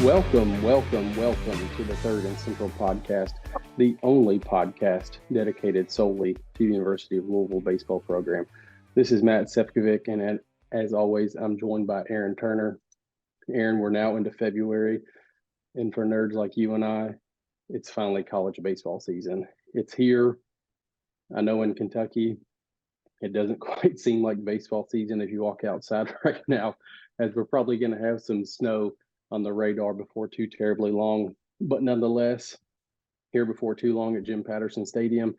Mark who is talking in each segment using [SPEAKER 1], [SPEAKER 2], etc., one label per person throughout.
[SPEAKER 1] Welcome to the Third and Central podcast, the only podcast dedicated solely to the University of Louisville baseball program. This is Matt Sefcovic, and as always, I'm joined by Aaron Turner. Aaron, we're now into February, and for nerds like you and I, it's finally college baseball season. It's here. I know in Kentucky, it doesn't quite seem like baseball season as you walk outside right now, as we're probably going to have some snow on the radar before too terribly long. But nonetheless, here before too long at Jim Patterson Stadium,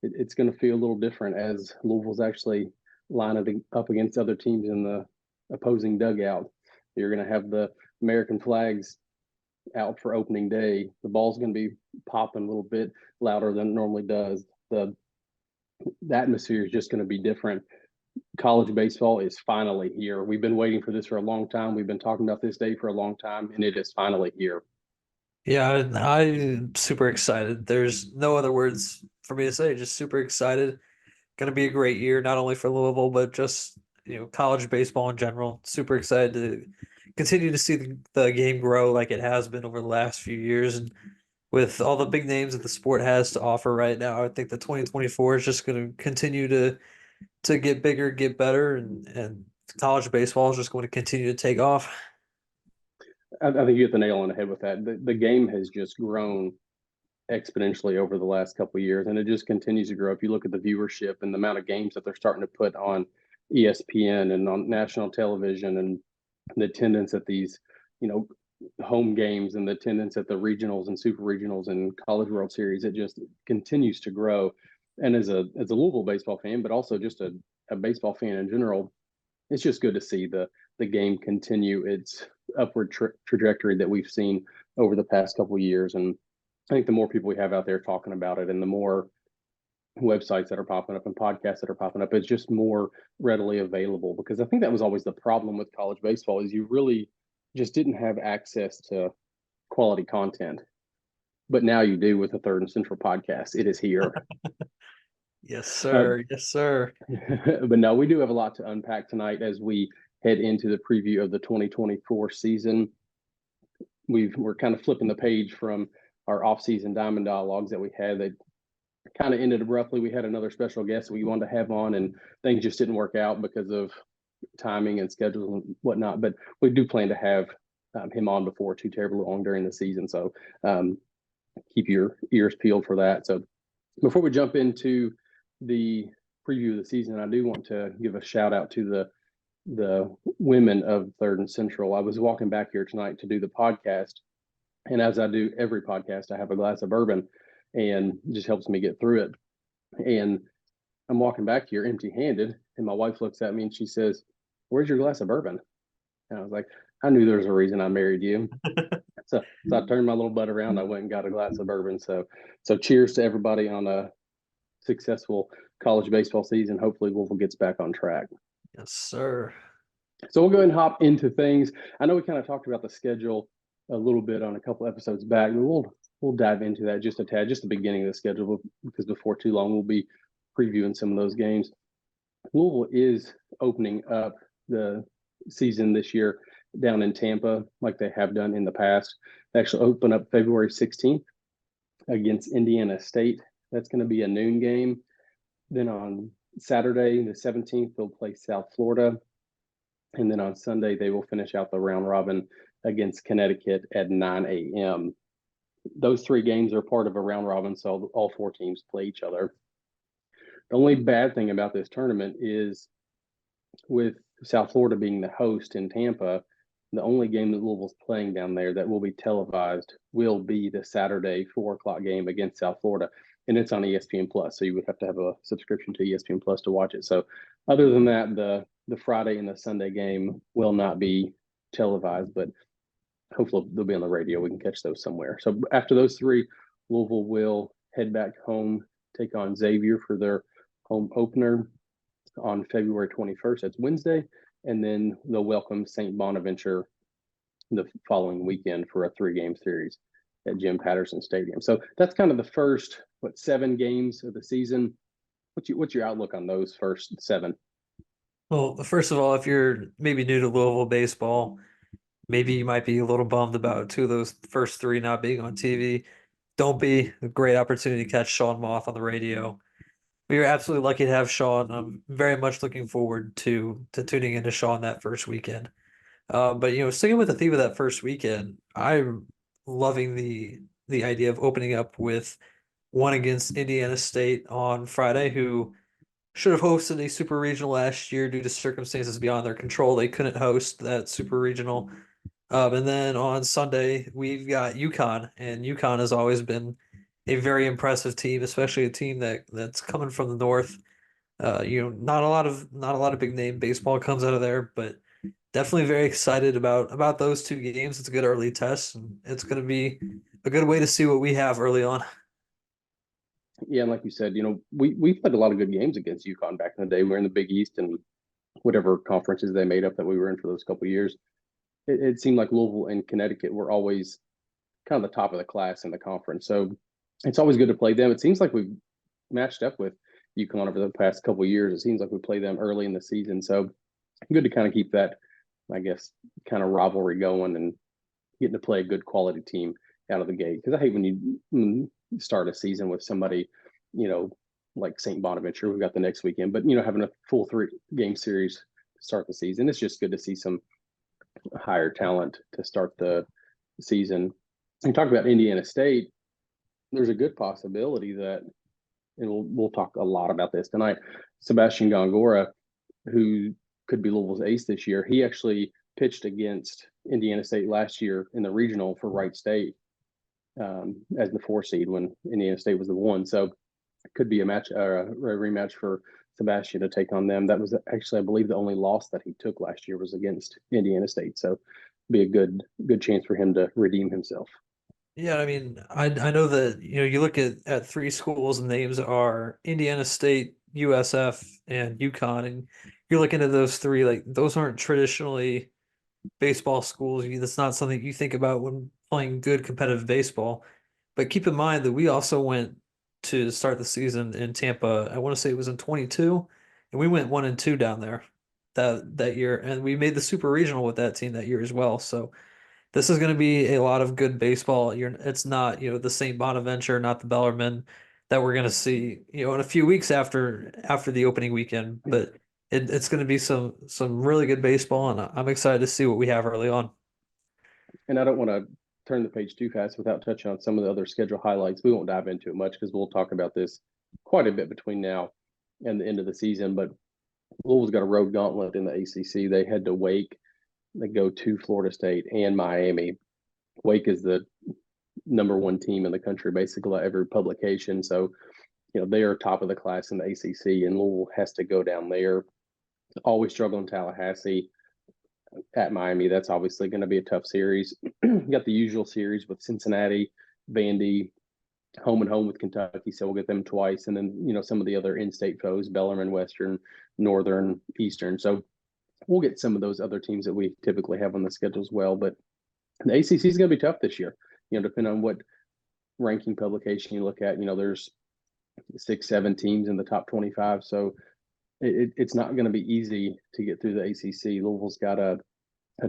[SPEAKER 1] it's going to feel a little different as Louisville's actually lining up against other teams in the opposing dugout. You're going to have the American flags out for opening day. The ball's going to be popping a little bit louder than it normally does. The atmosphere is just going to be different. College baseball is finally here. We've been waiting for this for a long time. We've been talking about this day for a long time, and it is finally here.
[SPEAKER 2] Yeah, I'm super excited. There's no other words for me to say. Just super excited. Going to be a great year, not only for Louisville, but just, college baseball in general. Super excited to continue to see the game grow like it has been over the last few years. And with all the big names that the sport has to offer right now, I think the 2024 is just going to continue to get bigger, get better, and college baseball is just going to continue to take off.
[SPEAKER 1] I think you hit the nail on the head with that. The game has just grown exponentially over the last couple of years, and it just continues to grow. If you look at the viewership and the amount of games that they're starting to put on ESPN and on national television, and the attendance at these, home games and the attendance at the regionals and super regionals and college World Series, it just continues to grow. And as a Louisville baseball fan, but also just a baseball fan in general, it's just good to see the game continue its upward trajectory that we've seen over the past couple of years. And I think the more people we have out there talking about it, and the more websites that are popping up and podcasts that are popping up, it's just more readily available. Because I think that was always the problem with college baseball, is you really just didn't have access to quality content. But now you do with the Third and Central podcast. It is here.
[SPEAKER 2] Yes, sir. Yes, sir.
[SPEAKER 1] But no, we do have a lot to unpack tonight as we head into the preview of the 2024 season. We're kind of flipping the page from our off-season Diamond Dialogues that we had. That kind of ended abruptly. We had another special guest we wanted to have on, and things just didn't work out because of timing and schedules and whatnot. But we do plan to have him on before too terribly long during the season. So keep your ears peeled for that. So before we jump into the preview of the season, I do want to give a shout out to the women of Third and Central. I was walking back here tonight to do the podcast, and as I do every podcast, I have a glass of bourbon, and it just helps me get through it. And I'm walking back here empty-handed, and my wife looks at me and she says, "Where's your glass of bourbon?" And I was like, "I knew there was a reason I married you." So I turned my little butt around. I went and got a glass of bourbon. So cheers to everybody on a successful college baseball season. Hopefully Louisville gets back on track.
[SPEAKER 2] Yes, sir.
[SPEAKER 1] So we'll go ahead and hop into things. I know we kind of talked about the schedule a little bit on a couple episodes back, but we'll dive into that just a tad, just the beginning of the schedule, because before too long we'll be previewing some of those games. Louisville is opening up the season this year down in Tampa, like they have done in the past. They actually open up February 16th against Indiana State. That's going to be a noon game. Then on Saturday, the 17th, they'll play South Florida. And then on Sunday, they will finish out the round robin against Connecticut at 9 a.m. Those three games are part of a round robin, so all four teams play each other. The only bad thing about this tournament is, with South Florida being the host in Tampa, the only game that Louisville's playing down there that will be televised will be the Saturday 4:00 game against South Florida, and it's on ESPN Plus. So you would have to have a subscription to ESPN Plus to watch it. So other than that, the Friday and the Sunday game will not be televised, but hopefully they'll be on the radio. We can catch those somewhere. So after those three, Louisville will head back home, take on Xavier for their home opener on February 21st. That's Wednesday. And then they'll welcome St. Bonaventure the following weekend for a 3-game series at Jim Patterson Stadium. So that's kind of the first, 7 games of the season. What's your outlook on those first 7?
[SPEAKER 2] Well, first of all, if you're maybe new to Louisville baseball, Maybe you might be a little bummed about two of those first three not being on TV. Don't be. A great opportunity to catch Sean Moth on the radio. We were absolutely lucky to have Sean. I'm very much looking forward to tuning into Sean that first weekend. But sticking with the theme of that first weekend, I'm loving the idea of opening up with one against Indiana State on Friday, who should have hosted a super regional last year due to circumstances beyond their control. They couldn't host that super regional. And then on Sunday, we've got UConn, and UConn has always been a very impressive team, especially a team that's coming from the north. Not a lot of big name baseball comes out of there, but definitely very excited about those two games. It's a good early test, and it's going to be a good way to see what we have early on.
[SPEAKER 1] Yeah, and like you said, we played a lot of good games against UConn back in the day. We were in the Big East and whatever conferences they made up that we were in for those couple of years. It seemed like Louisville and Connecticut were always kind of the top of the class in the conference. So it's always good to play them. It seems like we've matched up with UConn over the past couple of years. It seems like we play them early in the season. So good to kind of keep that, I guess, kind of rivalry going and getting to play a good quality team out of the gate. Because I hate when you start a season with somebody, like St. Bonaventure, we've got the next weekend, but having a full 3-game series to start the season, it's just good to see some higher talent to start the season. And talk about Indiana State, there's a good possibility that, and we'll talk a lot about this tonight, Sebastian Gongora, who could be Louisville's ace this year, he actually pitched against Indiana State last year in the regional for Wright State as the 4 seed when Indiana State was the 1. So it could be a rematch for Sebastian to take on them. That was actually, I believe, the only loss that he took last year was against Indiana State. So be a good chance for him to redeem himself.
[SPEAKER 2] Yeah, I mean, I know that you look at three schools and names are Indiana State, USF, and UConn, and you're looking at those three like those aren't traditionally baseball schools. That's not something you think about when playing good competitive baseball. But keep in mind that we also went to start the season in Tampa. I want to say it was in 22, and we went 1-2 down there that year, and we made the super regional with that team that year as well. So this is going to be a lot of good baseball. It's not, the St. Bonaventure, not the Bellarmine that we're going to see, in a few weeks after the opening weekend. But it's going to be some really good baseball, and I'm excited to see what we have early on.
[SPEAKER 1] And I don't want to turn the page too fast without touching on some of the other schedule highlights. We won't dive into it much because we'll talk about this quite a bit between now and the end of the season. But Louisville's got a road gauntlet in the ACC. They head to Wake. They go to Florida State and Miami. Wake is the number 1 team in the country, basically every publication. So, they are top of the class in the ACC, and Louisville has to go down there. Always struggle in Tallahassee. At Miami, that's obviously going to be a tough series. You got the usual series with Cincinnati, Vandy, home and home with Kentucky, so we'll get them twice, and then some of the other in-state foes: Bellarmine, Western, Northern, Eastern. So we'll get some of those other teams that we typically have on the schedule as well. But the ACC is going to be tough this year. Depending on what ranking publication you look at, there's 6-7 teams in the top 25, so it's not going to be easy to get through the ACC. Louisville's got a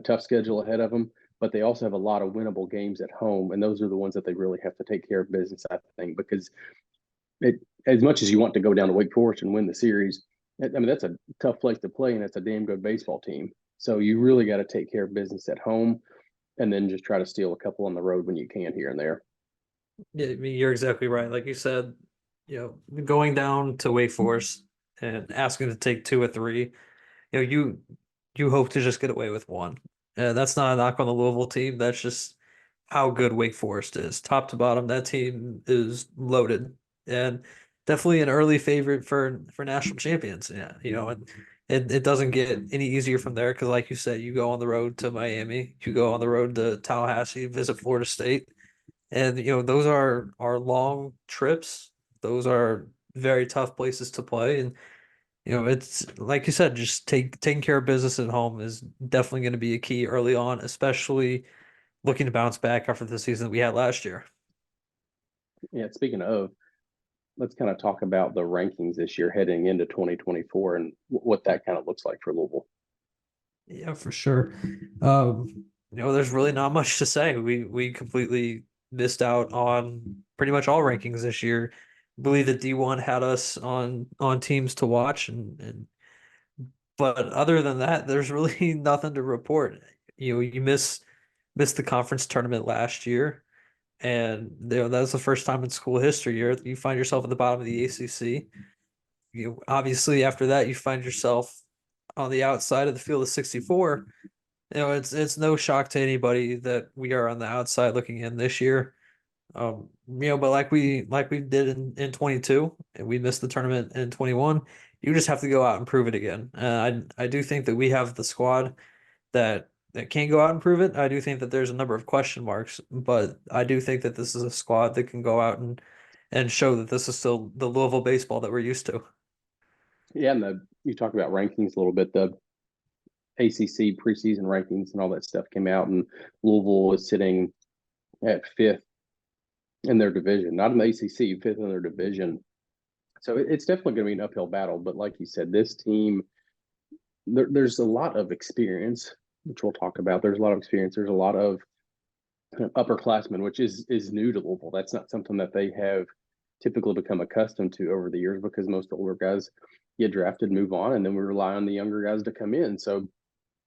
[SPEAKER 1] tough schedule ahead of them, but they also have a lot of winnable games at home, and those are the ones that they really have to take care of business, I think, because as much as you want to go down to Wake Forest and win the series, I mean, that's a tough place to play, and it's a damn good baseball team. So you really got to take care of business at home and then just try to steal a couple on the road when you can here and there.
[SPEAKER 2] Yeah, I mean, you're exactly right. Like you said, going down to Wake Forest and asking to take two or three, you hope to just get away with one. That's not a knock on the Louisville team. That's just how good Wake Forest is, top to bottom. That team is loaded and definitely an early favorite for national champions. Yeah, and it doesn't get any easier from there because, like you said, you go on the road to Miami, you go on the road to Tallahassee, visit Florida State, and those are long trips. Those are very tough places to play, and it's like you said, just taking care of business at home is definitely going to be a key early on, especially looking to bounce back after the season that we had last year.
[SPEAKER 1] Yeah, speaking of, let's kind of talk about the rankings this year heading into 2024 and what that kind of looks like for Louisville.
[SPEAKER 2] Yeah, for sure. there's really not much to say. We completely missed out on pretty much all rankings this year. I believe that D1 had us on teams to watch, and but other than that, there's really nothing to report. You missed the conference tournament last year, and that was the first time in school history you find yourself at the bottom of the ACC. Obviously after that you find yourself on the outside of the field of 64. It's no shock to anybody that we are on the outside looking in this year. But like we did in 22, and we missed the tournament in 21. You just have to go out and prove it again. I do think that we have the squad that can go out and prove it. I do think that there's a number of question marks, but I do think that this is a squad that can go out and show that this is still the Louisville baseball that we're used to.
[SPEAKER 1] Yeah, and you talked about rankings a little bit. The ACC preseason rankings and all that stuff came out, and Louisville is sitting at fifth in their division, not in the ACC, fifth in their division. So it's definitely going to be an uphill battle. But like you said, this team, there's a lot of experience, which we'll talk about. There's a lot of experience. There's a lot of upperclassmen, which is new to Louisville. That's not something that they have typically become accustomed to over the years, because most older guys get drafted, move on, and then we rely on the younger guys to come in. So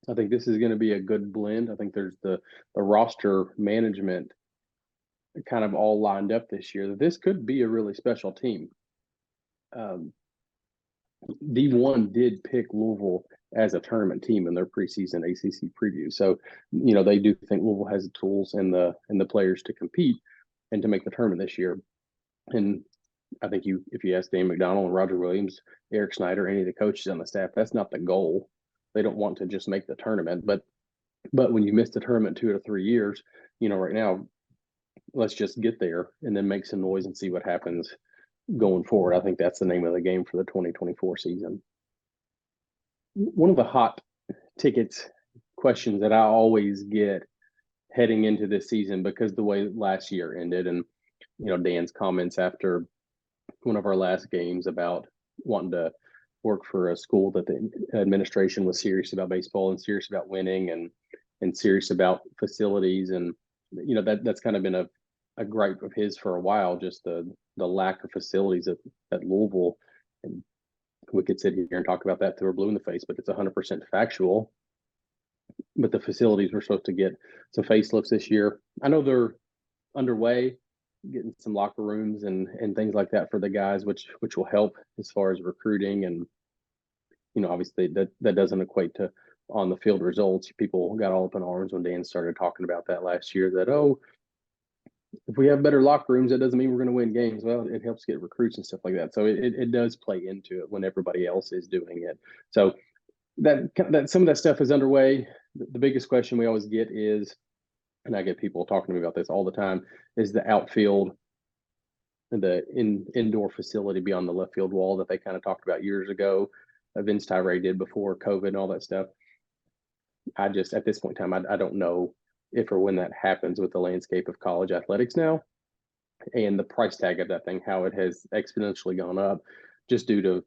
[SPEAKER 1] I think this is going to be a good blend. I think there's the roster management kind of all lined up this year. This could be a really special team. D1 did pick Louisville as a tournament team in their preseason ACC preview. So, they do think Louisville has the tools and the players to compete and to make the tournament this year. And I think if you ask Dan McDonald and Roger Williams, Eric Snyder, any of the coaches on the staff, that's not the goal. They don't want to just make the tournament. But when you miss the tournament 2 to 3 years, right now, let's just get there and then make some noise and see what happens going forward. I think that's the name of the game for the 2024 season. One of the hot tickets questions that I always get heading into this season, because the way last year ended, and Dan's comments after one of our last games about wanting to work for a school that the administration was serious about baseball and serious about winning and serious about facilities, and that's kind of been a gripe of his for a while, just the lack of facilities at Louisville. And we could sit here and talk about that till we're blue in the face, but it's 100% factual. But the facilities were supposed to get some facelifts this year. I know they're underway, getting some locker rooms and things like that for the guys, which will help as far as recruiting. And obviously that doesn't equate to on the field results. People got all up in arms when Dan started talking about that last year, that if we have better locker rooms, that doesn't mean we're going to win games. Well, it helps get recruits and stuff like that. So it does play into it when everybody else is doing it. So that some of that stuff is underway. The biggest question we always get is, and I get people talking to me about this all the time, is the outfield, the indoor facility beyond the left field wall that they kind of talked about years ago. Vince Tyree did before COVID and all that stuff. I just, at this point in time, I don't know if or when that happens with the landscape of college athletics now, and the price tag of that thing, how it has exponentially gone up just due to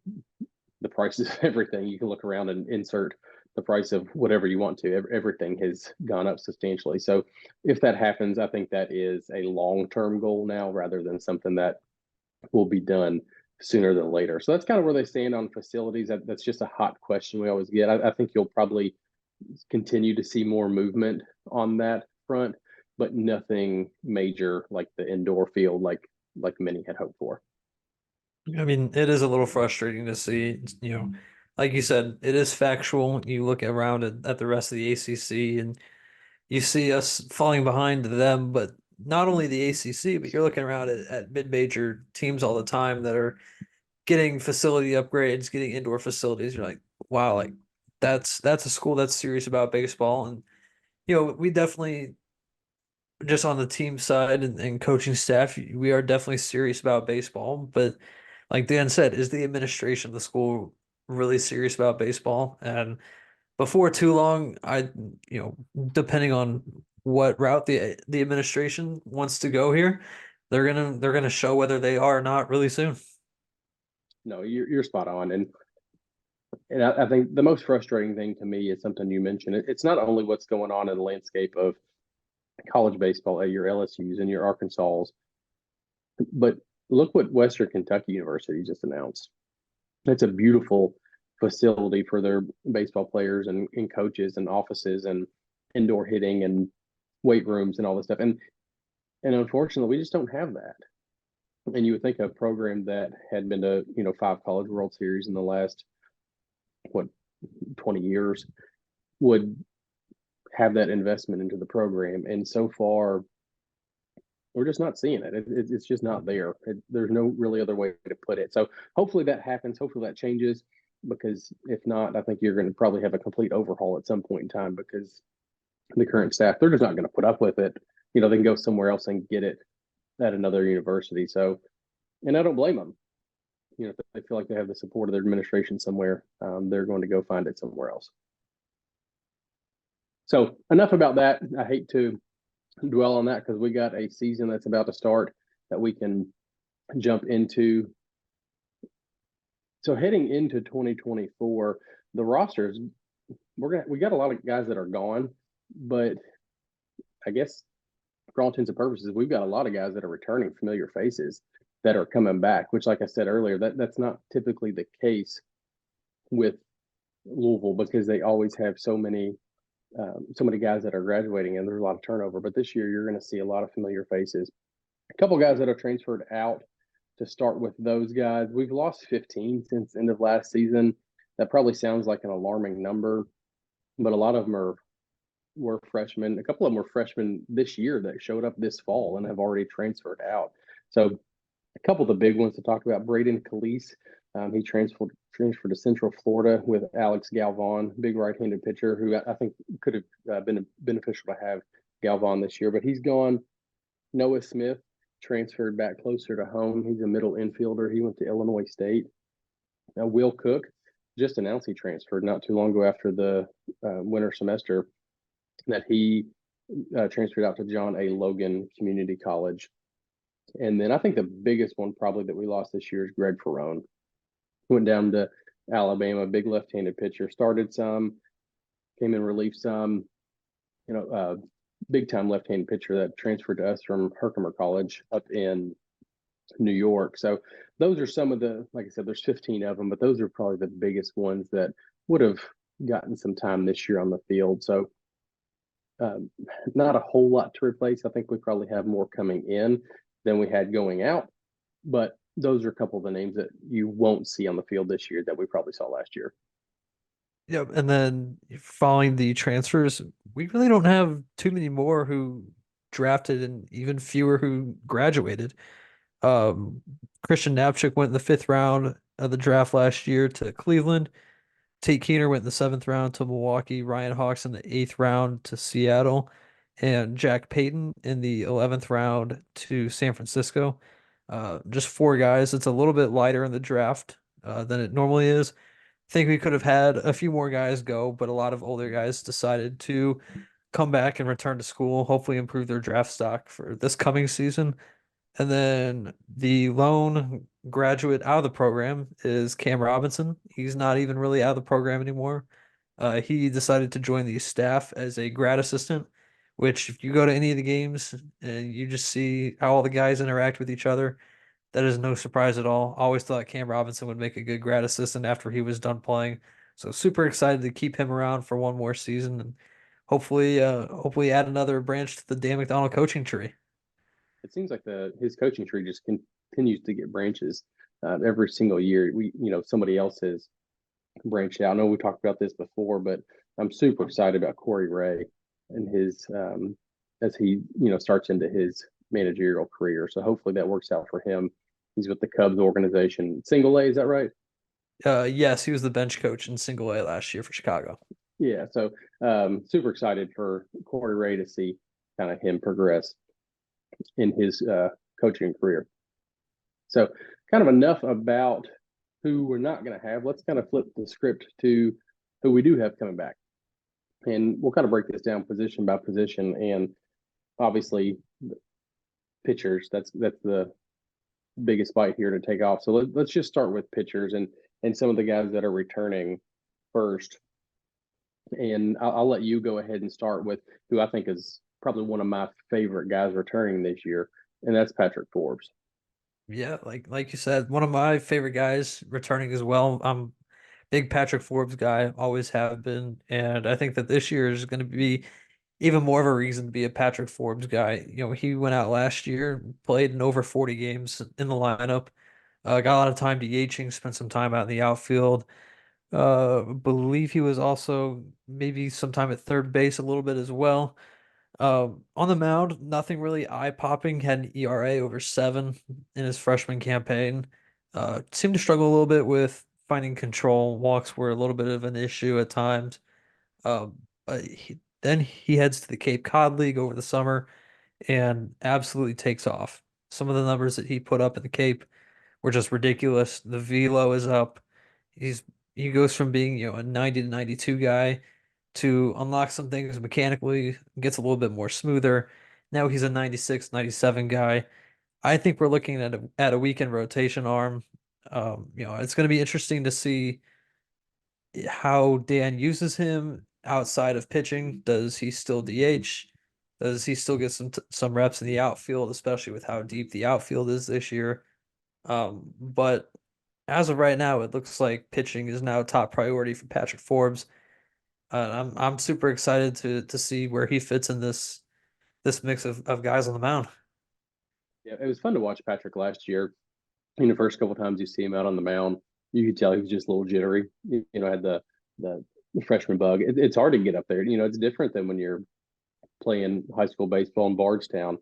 [SPEAKER 1] the prices of everything. You can look around and insert the price of whatever you want to. Everything has gone up substantially. So if that happens, I think that is a long-term goal now rather than something that will be done sooner than later. So that's kind of where they stand on facilities. That's just a hot question we always get. I think you'll probably continue to see more movement on that front, but nothing major like the indoor field, like many had hoped for.
[SPEAKER 2] I mean, it is a little frustrating to see, like you said, it is factual. You look around at the rest of the ACC and you see us falling behind them, but not only the ACC, but you're looking around at mid-major teams all the time that are getting facility upgrades, getting indoor facilities. You're like, wow, like that's a school that's serious about baseball. And we definitely, just on the team side and coaching staff, we are definitely serious about baseball. But like Dan said, is the administration of the school really serious about baseball? And before too long, depending on what route the administration wants to go here, they're gonna show whether they are or not really soon.
[SPEAKER 1] No, you're spot on. And And I think the most frustrating thing to me is something you mentioned. It's not only what's going on in the landscape of college baseball at your LSU's and your Arkansas's, but look what Western Kentucky University just announced. It's a beautiful facility for their baseball players and coaches and offices and indoor hitting and weight rooms and all this stuff. And unfortunately, we just don't have that. And you would think a program that had been to 5 College World Series in the last 20 years would have that investment into the program. And so far, we're just not seeing it. It's just not there. There's no really other way to put it. So hopefully that happens. Hopefully that changes, because if not, I think you're going to probably have a complete overhaul at some point in time, because the current staff, they're just not going to put up with it. They can go somewhere else and get it at another university. So, and I don't blame them. If they feel like they have the support of their administration somewhere, they're going to go find it somewhere else. So enough about that. I hate to dwell on that, because we got a season that's about to start that we can jump into. So heading into 2024, the rosters, we got a lot of guys that are gone, but I guess for all intents and purposes, we've got a lot of guys that are returning, familiar faces that are coming back, which, like I said earlier, that's not typically the case with Louisville, because they always have so many guys that are graduating, and there's a lot of turnover. But this year, you're going to see a lot of familiar faces. A couple guys that are transferred out. To start with those guys, we've lost 15 since the end of last season. That probably sounds like an alarming number, but a lot of them were freshmen. A couple of them were freshmen this year that showed up this fall and have already transferred out. So a couple of the big ones to talk about: Braden Calise. He transferred to Central Florida with Alex Galvan, big right-handed pitcher who I think could have been beneficial to have Galvan this year, but he's gone. Noah Smith transferred back closer to home. He's a middle infielder. He went to Illinois State. Now, Will Cook just announced he transferred not too long ago after the winter semester, that he transferred out to John A. Logan Community College. And then I think the biggest one probably that we lost this year is Greg Ferrone. Went down to Alabama, big left-handed pitcher, started some, came in relief some, big time left-handed pitcher that transferred to us from Herkimer College up in New York. So those are some of the, like I said, there's 15 of them, but those are probably the biggest ones that would have gotten some time this year on the field. So not a whole lot to replace. I think we probably have more coming in than we had going out, but those are a couple of the names that you won't see on the field this year that we probably saw last year.
[SPEAKER 2] Yep. And then following the transfers, we really don't have too many more who drafted and even fewer who graduated. Christian Knapczyk went in the 5th round of the draft last year to Cleveland. Tate Keener went in the 7th round to Milwaukee. Ryan Hawks in the 8th round to Seattle. And Jack Payton in the 11th round to San Francisco. Just 4 guys. It's a little bit lighter in the draft than it normally is. Think we could have had a few more guys go, but a lot of older guys decided to come back and return to school, hopefully improve their draft stock for this coming season. And then the lone graduate out of the program is Cam Robinson. He's not even really out of the program anymore. He decided to join the staff as a grad assistant, which if you go to any of the games and you just see how all the guys interact with each other, that is no surprise at all. Always thought Cam Robinson would make a good grad assistant after he was done playing. So super excited to keep him around for one more season and hopefully add another branch to the Dan McDonald coaching tree.
[SPEAKER 1] It seems like his coaching tree just continues to get branches every single year. Somebody else has branched out. I know we talked about this before, but I'm super excited about Corey Ray and his as he starts into his managerial career. So hopefully that works out for him. He's with the Cubs organization. Single A, is that right?
[SPEAKER 2] Yes, he was the bench coach in Single A last year for Chicago.
[SPEAKER 1] Yeah, so super excited for Corey Ray to see kind of him progress in his coaching career. So kind of enough about who we're not going to have. Let's kind of flip the script to who we do have coming back. And we'll kind of break this down position by position. And obviously, pitchers, that's the biggest bite here to take off. So let's just start with pitchers and some of the guys that are returning first, and I'll let you go ahead and start with who I think is probably one of my favorite guys returning this year, and that's Patrick Forbes.
[SPEAKER 2] Yeah, like you said, one of my favorite guys returning as well. I'm big Patrick Forbes guy, always have been, and I think that this year is going to be even more of a reason to be a Patrick Forbes guy. He went out last year, played in over 40 games in the lineup, got a lot of time DHing, spent some time out in the outfield. Believe he was also maybe sometime at third base a little bit as well. On the mound, nothing really eye-popping. Had an ERA over 7 in his freshman campaign. Seemed to struggle a little bit with finding control. Walks were a little bit of an issue at times. Then he heads to the Cape Cod League over the summer and absolutely takes off. Some of the numbers that he put up in the Cape were just ridiculous. The velo is up. He's he goes from being, a 90 to 92 guy to unlock some things mechanically, gets a little bit more smoother. Now he's a 96, 97 guy. I think we're looking at a weekend rotation arm. It's going to be interesting to see how Dan uses him outside of pitching. Does he still DH? Does he still get some reps in the outfield, especially with how deep the outfield is this year? But as of right now, it looks like pitching is now top priority for Patrick Forbes. I'm super excited to see where he fits in this mix of guys on the mound.
[SPEAKER 1] Yeah, it was fun to watch Patrick last year. The first couple times you see him out on the mound, you could tell he was just a little jittery. Had the freshman bug. It's hard to get up there. It's different than when you're playing high school baseball in Bardstown.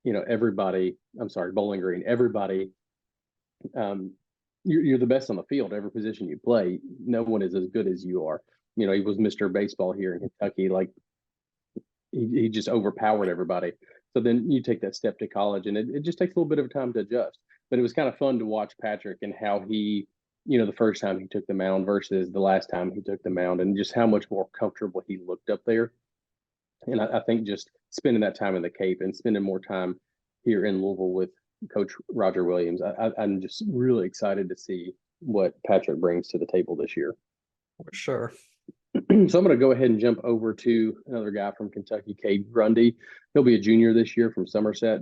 [SPEAKER 1] Everybody. I'm sorry, Bowling Green. Everybody. You're the best on the field. Every position you play, no one is as good as you are. He was Mr. Baseball here in Kentucky. Like he just overpowered everybody. So then you take that step to college, and it just takes a little bit of time to adjust. But it was kind of fun to watch Patrick and how he, the first time he took the mound versus the last time he took the mound, and just how much more comfortable he looked up there. And I think just spending that time in the Cape and spending more time here in Louisville with Coach Roger Williams, I'm just really excited to see what Patrick brings to the table this year.
[SPEAKER 2] For sure.
[SPEAKER 1] So I'm going to go ahead and jump over to another guy from Kentucky, Cade Grundy. He'll be a junior this year from Somerset.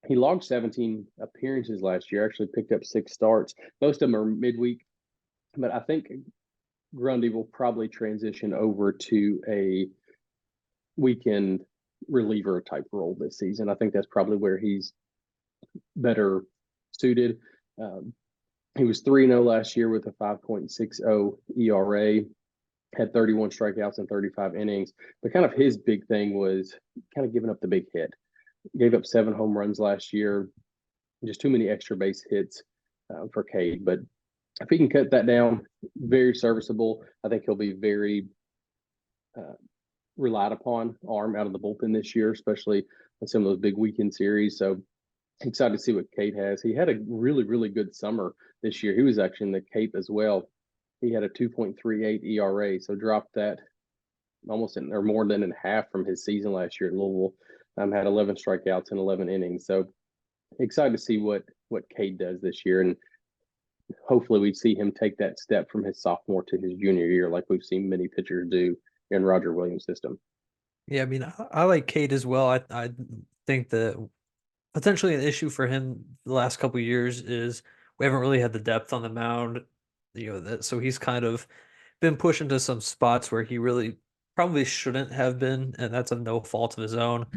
[SPEAKER 1] He logged 17 appearances last year, actually picked up 6 starts. Most of them are midweek, but I think Grundy will probably transition over to a weekend reliever type role this season. I think that's probably where he's better suited. He was 3-0 last year with a 5.60 ERA. Had 31 strikeouts in 35 innings. But kind of his big thing was kind of giving up the big hit. Gave up 7 home runs last year. Just too many extra base hits for Cade. But if he can cut that down, very serviceable. I think he'll be very relied upon arm out of the bullpen this year, especially in some of those big weekend series. So excited to see what Cade has. He had a really, really good summer this year. He was actually in the Cape as well. He had a 2.38 ERA, so dropped that almost or more than in half from his season last year at Louisville. Had 11 strikeouts in 11 innings. So excited to see what Cade does this year, and hopefully we see him take that step from his sophomore to his junior year, like we've seen many pitchers do in Roger Williams' system.
[SPEAKER 2] Yeah, I mean, I like Cade as well. I think that potentially an issue for him the last couple of years is we haven't really had the depth on the mound. So he's kind of been pushed into some spots where he really probably shouldn't have been, and that's of no fault of his own.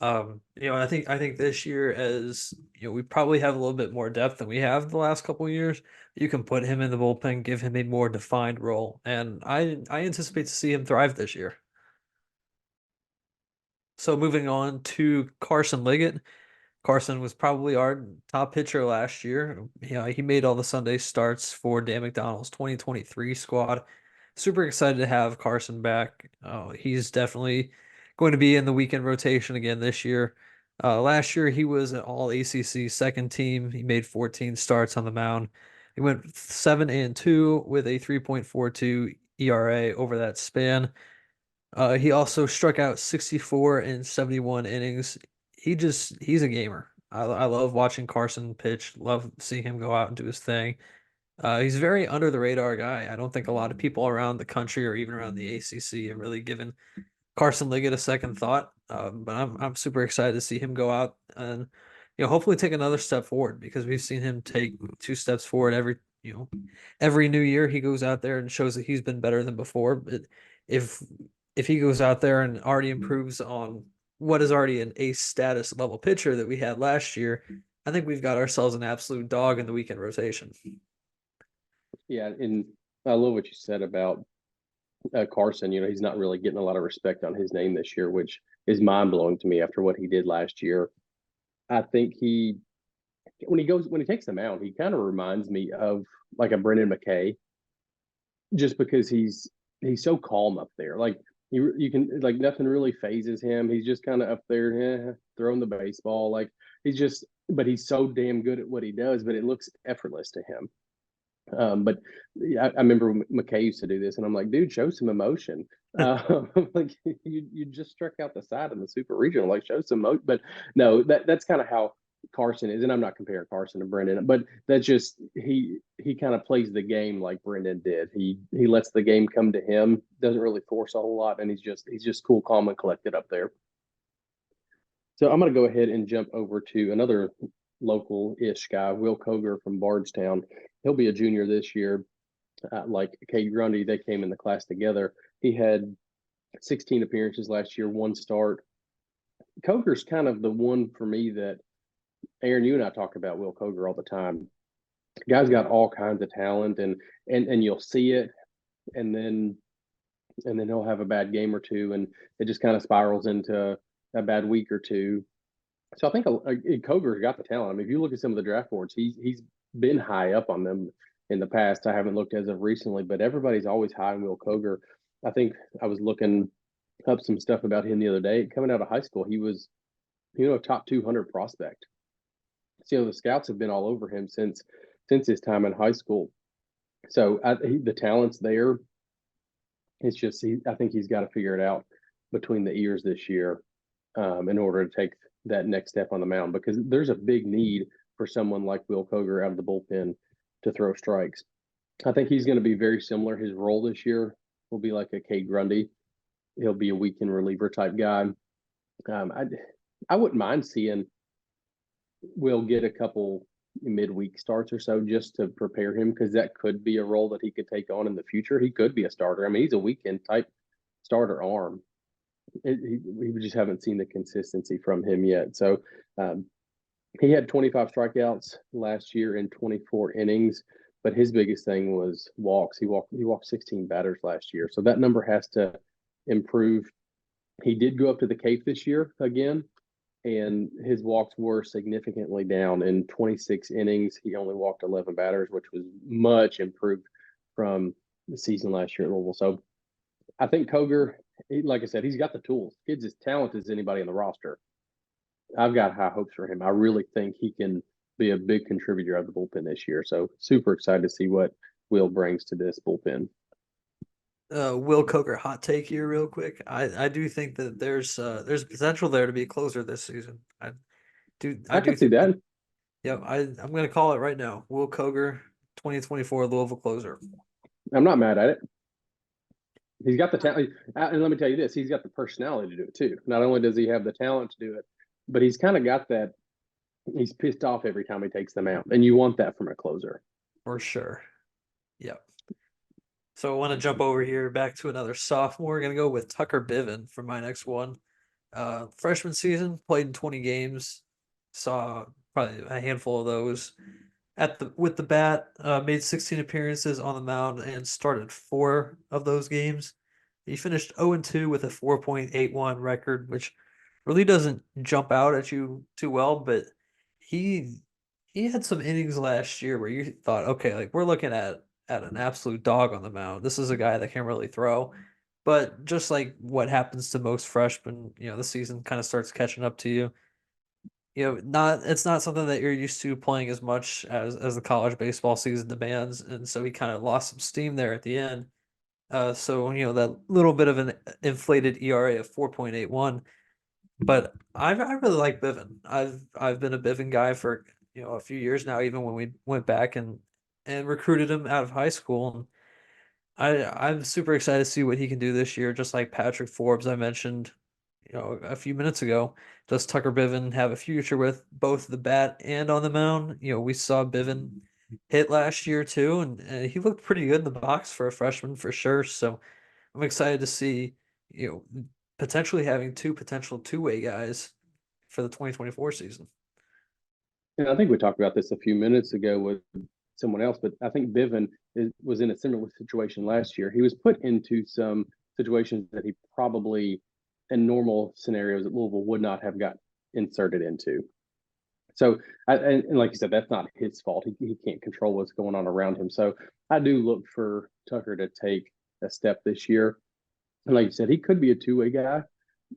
[SPEAKER 2] I think this year, as we probably have a little bit more depth than we have the last couple of years. You can put him in the bullpen, give him a more defined role, and I anticipate to see him thrive this year. So moving on to Carson Liggett. Carson was probably our top pitcher last year. He made all the Sunday starts for Dan McDonald's 2023 squad. Super excited to have Carson back. He's definitely going to be in the weekend rotation again this year. Last year he was an all ACC second team. He made 14 starts on the mound. He went 7-2 with a 3.42 ERA over that span. He also struck out 64 in 71 innings. He's a gamer. I love watching Carson pitch. Love seeing him go out and do his thing. He's a very under the radar guy. I don't think a lot of people around the country or even around the ACC have really given Carson Liggett a second thought. But I'm super excited to see him go out and hopefully take another step forward, because we've seen him take 2 steps forward every new year. He goes out there and shows that he's been better than before. But if if he goes out there and already improves on what is already an ace status level pitcher that we had last year, I think we've got ourselves an absolute dog in the weekend rotation.
[SPEAKER 1] Yeah, and I love what you said about Carson. He's not really getting a lot of respect on his name this year, which is mind blowing to me after what he did last year. I think when he takes the mound, he kind of reminds me of like a Brendan McKay, just because he's so calm up there. Like you can like nothing really phases him. He's just kind of up there, throwing the baseball. Like but he's so damn good at what he does. But it looks effortless to him. But I remember McKay used to do this, and I'm like, dude, show some emotion. Like you just struck out the side in the super regional, like show some emotion. But no, that's kind of how Carson is, and I'm not comparing Carson to Brendan, but that's just he kind of plays the game like Brendan did. He lets the game come to him, doesn't really force a whole lot, and he's just cool, calm, and collected up there. So I'm going to go ahead and jump over to another local-ish guy, Will Koger from Bardstown. He'll be a junior this year. Like Kate Grundy, they came in the class together. He had 16 appearances last year, 1 start. Koger's kind of the one for me that, Aaron, you and I talk about Will Koger all the time. Guy's got all kinds of talent, and you'll see it, and then he'll have a bad game or two, and it just kind of spirals into a bad week or two. So I think Koger's got the talent. I mean, if you look at some of the draft boards, he's been high up on them in the past. I haven't looked as of recently, but everybody's always high on Will Koger. I think I was looking up some stuff about him the other day. Coming out of high school, he was, a top 200 prospect. So, the scouts have been all over him since his time in high school. So the talent's there. It's just I think he's got to figure it out between the ears this year, in order to take that next step on the mound, because there's a big need for someone like Will Koger out of the bullpen to throw strikes. I think he's going to be very similar. His role this year will be like a Kate Grundy. He'll be a weekend reliever type guy. I wouldn't mind seeing Will get a couple midweek starts or so just to prepare him, because that could be a role that he could take on in the future. He could be a starter. I mean, he's a weekend type starter arm. We just haven't seen the consistency from him yet. So he had 25 strikeouts last year in 24 innings, but his biggest thing was walks. He walked 16 batters last year, so that number has to improve. He did go up to the Cape this year again, and his walks were significantly down. In 26 innings, he only walked 11 batters, which was much improved from the season last year at Louisville. So I think Koger, like I said, he's got the tools. Kid's as talented as anybody in the roster. I've got high hopes for him. I really think he can be a big contributor of the bullpen this year. So super excited to see what Will brings to this bullpen.
[SPEAKER 2] Will Koger hot take here real quick. I do think that there's potential there to be a closer this season. I
[SPEAKER 1] I
[SPEAKER 2] do
[SPEAKER 1] could see
[SPEAKER 2] think
[SPEAKER 1] that.
[SPEAKER 2] Yep, I'm gonna call it right now. Will Koger, 2024 Louisville closer.
[SPEAKER 1] I'm not mad at it. He's got the talent, and let me tell you this: he's got the personality to do it too. Not only does he have the talent to do it, but he's kind of got that. He's pissed off every time he takes them out, and you want that from a closer.
[SPEAKER 2] For sure. Yep. So I want to jump over here back to another sophomore. Gonna go with Tucker Biven for my next one. Freshman season, played in 20 games, saw probably a handful of those with the bat. Made 16 appearances on the mound and started 4 of those games. He finished 0-2 with a 4.81 record, which really doesn't jump out at you too well, but he had some innings last year where you thought, okay, like we're looking at an absolute dog on the mound. This is a guy that can really throw. But just like what happens to most freshmen, the season kind of starts catching up to you. It's not something that you're used to playing as much as the college baseball season demands, and so he kind of lost some steam there at the end. So that little bit of an inflated ERA of 4.81. But I really like Biven. I've been a Biven guy for a few years now, even when we went back and and recruited him out of high school. And I'm super excited to see what he can do this year. Just like Patrick Forbes, I mentioned, a few minutes ago. Does Tucker Biven have a future with both the bat and on the mound? We saw Biven hit last year too, and he looked pretty good in the box for a freshman for sure. So I'm excited to see, potentially having two potential two-way guys for the 2024 season.
[SPEAKER 1] And I think we talked about this a few minutes ago with someone else, but I think Biven was in a similar situation last year. He was put into some situations that he probably, in normal scenarios at Louisville, would not have got inserted into. So, and like you said, that's not his fault. He can't control what's going on around him. So I do look for Tucker to take a step this year. And like you said, he could be a two-way guy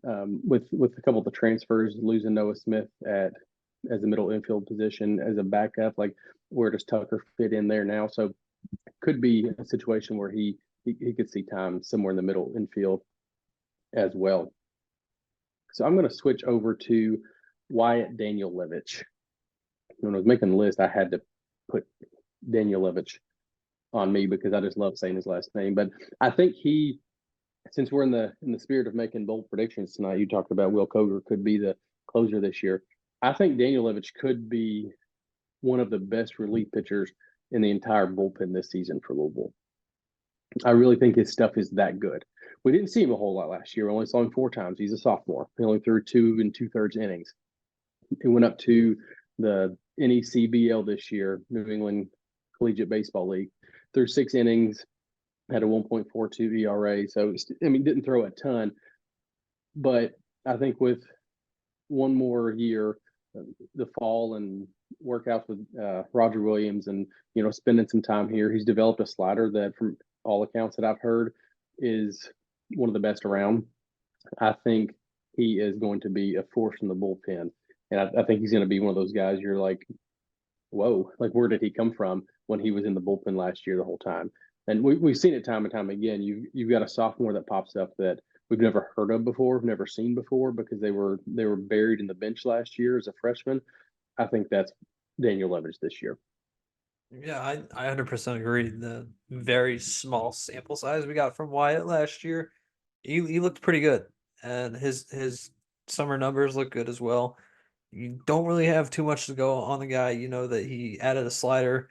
[SPEAKER 1] with a couple of the transfers, losing Noah Smith as a middle infield position as a backup. Like, where does Tucker fit in there now? So could be a situation where he could see time somewhere in the middle infield as well. So I'm going to switch over to Wyatt Danielewicz. When I was making the list, I had to put Danielewicz on me because I just love saying his last name. But I think since we're in the spirit of making bold predictions tonight, you talked about Will Koger could be the closer this year. I think Danielewicz could be one of the best relief pitchers in the entire bullpen this season for Louisville. I really think his stuff is that good. We didn't see him a whole lot last year. We only saw him 4 times. He's a sophomore. He only threw 2 2/3 innings. He went up to the NECBL this year, New England Collegiate Baseball League, threw 6 innings, had a 1.42 ERA. So, didn't throw a ton. But I think with one more year, the fall and workouts with Roger Williams and, spending some time here, he's developed a slider that, from all accounts that I've heard, is one of the best around. I think he is going to be a force in the bullpen. And I think he's going to be one of those guys you're like, whoa, like, where did he come from when he was in the bullpen last year the whole time? And we've seen it time and time again. You've got a sophomore that pops up that we've never heard of before, never seen before, because they were buried in the bench last year as a freshman. I think that's Danielewicz this year.
[SPEAKER 2] Yeah, I 100% agree. The very small sample size we got from Wyatt last year, he looked pretty good, and his summer numbers look good as well. You don't really have too much to go on the guy. You know that he added a slider.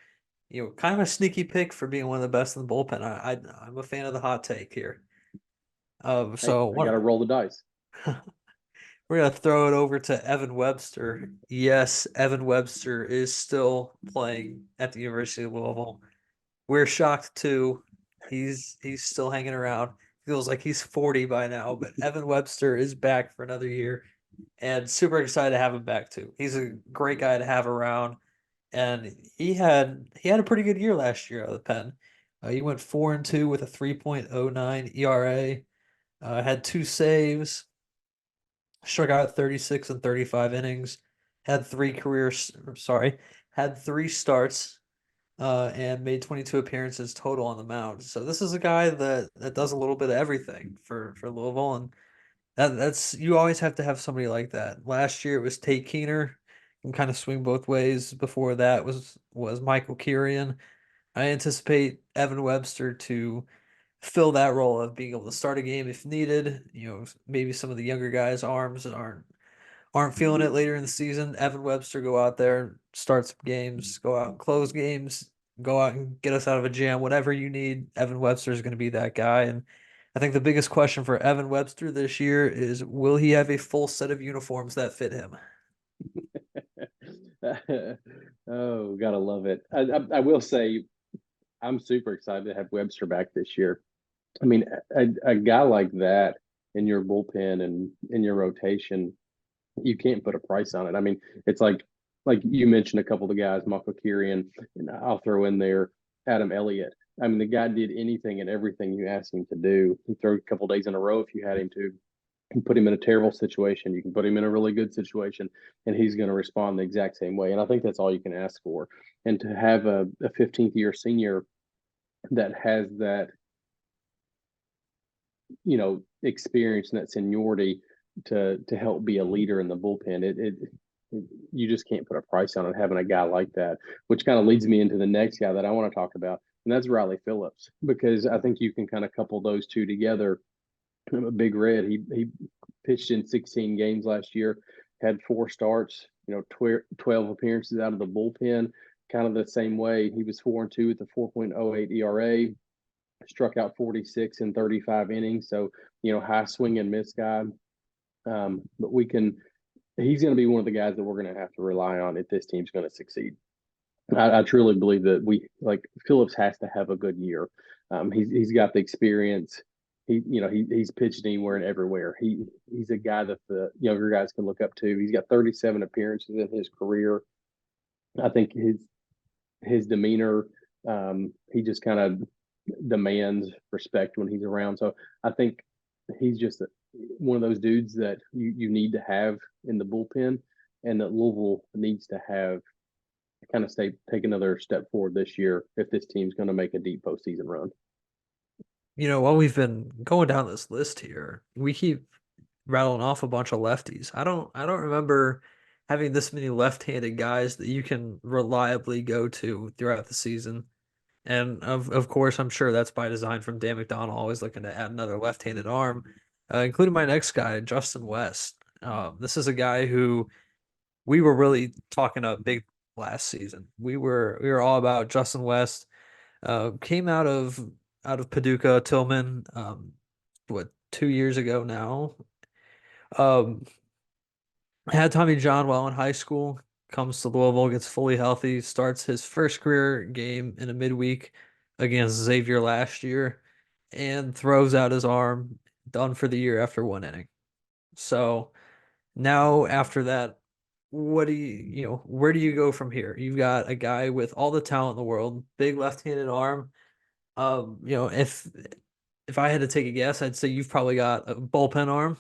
[SPEAKER 2] Kind of a sneaky pick for being one of the best in the bullpen. I'm a fan of the hot take here.
[SPEAKER 1] Hey,
[SPEAKER 2] So
[SPEAKER 1] I got to roll the dice.
[SPEAKER 2] we're gonna throw it over to Evan Webster. Yes, Evan Webster is still playing at the University of Louisville. We're shocked too. He's still hanging around. Feels like he's 40 by now, but Evan Webster is back for another year, and super excited to have him back too. He's a great guy to have around, and he had a pretty good year last year out of the pen. He went 4-2 with a 3.09 ERA. Had 2 saves, struck out 36 and 35 innings, had 3 had 3 starts, and made 22 appearances total on the mound. So this is a guy that does a little bit of everything for Louisville, and that's you always have to have somebody like that. Last year it was Tate Keener, can kind of swing both ways. Before that was Michael Kirian. I anticipate Evan Webster to fill that role of being able to start a game if needed. Maybe some of the younger guys' arms that aren't feeling it later in the season. Evan Webster go out there, start some games, go out and close games, go out and get us out of a jam. Whatever you need, Evan Webster is going to be that guy. And I think the biggest question for Evan Webster this year is, will he have a full set of uniforms that fit him?
[SPEAKER 1] Oh, gotta love it. I will say I'm super excited to have Webster back this year. A guy like that in your bullpen and in your rotation, you can't put a price on it. It's like you mentioned a couple of the guys, Michael Kirian, and I'll throw in there Adam Elliott. The guy did anything and everything you asked him to do. He threw a couple of days in a row if you had him to. You can put him in a terrible situation. You can put him in a really good situation, and he's going to respond the exact same way. And I think that's all you can ask for. And to have a 15th year senior that has that, experience and that seniority to help be a leader in the bullpen, you just can't put a price on it having a guy like that, which kind of leads me into the next guy that I want to talk about, and that's Riley Phillips, because I think you can kind of couple those two together. Big Red, he pitched in 16 games last year, had 4 starts, 12 appearances out of the bullpen, kind of the same way. He was 4-2 with the 4.08 ERA, struck out 46 in 35 innings. So, high swing and miss guy. But he's going to be one of the guys that we're going to have to rely on if this team's going to succeed. I truly believe that Phillips has to have a good year. He's got the experience. He's pitched anywhere and everywhere. He's a guy that the younger guys can look up to. He's got 37 appearances in his career. I think his demeanor, he just kind of demands respect when he's around. So I think he's just one of those dudes that you need to have in the bullpen, and that Louisville needs to have kind of take another step forward this year if this team's going to make a deep postseason run.
[SPEAKER 2] While we've been going down this list here, we keep rattling off a bunch of lefties. I don't remember having this many left-handed guys that you can reliably go to throughout the season. And of course, I'm sure that's by design from Dan McDonald, always looking to add another left-handed arm, including my next guy, Justin West. This is a guy who we were really talking up big last season. We were all about Justin West. Came out of Paducah Tillman, 2 years ago now. Had Tommy John while in high school. Comes to Louisville, gets fully healthy, starts his first career game in a midweek against Xavier last year, and throws out his arm, done for the year after 1 inning. So now after that, where do you go from here? You've got a guy with all the talent in the world, big left-handed arm. If I had to take a guess, I'd say you've probably got a bullpen arm,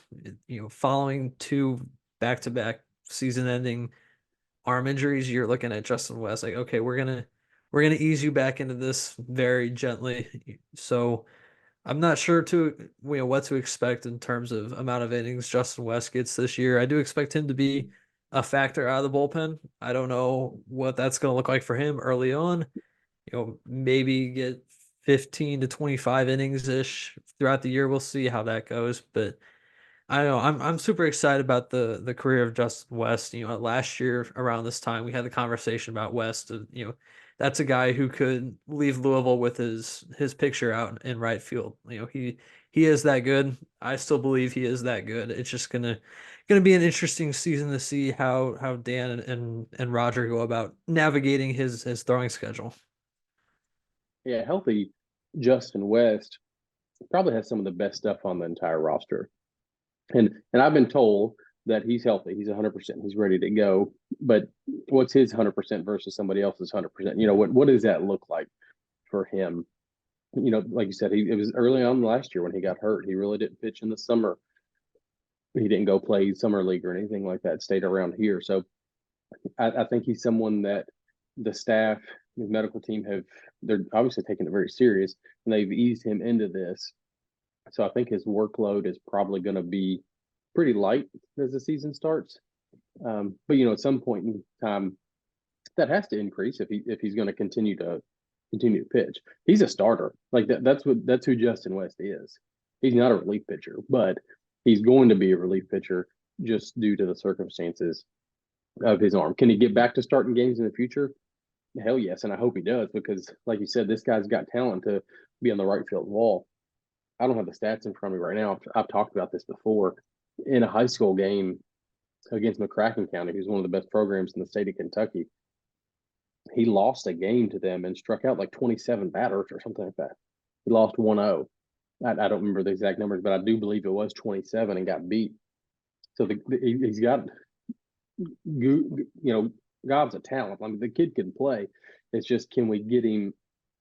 [SPEAKER 2] following 2 back-to-back season-ending arm injuries. You're looking at Justin West like, okay, we're gonna ease you back into this very gently. So I'm not sure what to expect in terms of amount of innings Justin West gets this year. I do expect him to be a factor out of the bullpen. I don't know what that's going to look like for him early on. Maybe get 15 to 25 innings ish throughout the year. We'll see how that goes, but I know I'm super excited about the career of Justin West. Last year around this time we had the conversation about West. That's a guy who could leave Louisville with his picture out in right field. He is that good. I still believe he is that good. It's just gonna be an interesting season to see how Dan and Roger go about navigating his throwing schedule.
[SPEAKER 1] Yeah, healthy Justin West probably has some of the best stuff on the entire roster. And I've been told that he's healthy. He's 100%. He's ready to go. But what's his 100% versus somebody else's 100%? What does that look like for him? Like you said, it was early on last year when he got hurt. He really didn't pitch in the summer. He didn't go play summer league or anything like that. Stayed around here. So I think he's someone that the staff, the medical team they're obviously taking it very serious, and they've eased him into this. So I think his workload is probably going to be pretty light as the season starts. But at some point in time, that has to increase if he's going to continue to pitch. He's a starter. Like that's who Justin West is. He's not a relief pitcher, but he's going to be a relief pitcher just due to the circumstances of his arm. Can he get back to starting games in the future? Hell yes, and I hope he does, because like you said, this guy's got talent to be on the right field wall. I don't have the stats in front of me right now. I've talked about this before. In a high school game against McCracken County, who's one of the best programs in the state of Kentucky, he lost a game to them and struck out like 27 batters or something like that. He lost 1-0. I don't remember the exact numbers, but I do believe it was 27 and got beat. So he's got, gobs of talent. I mean, the kid can play. It's just, can we get him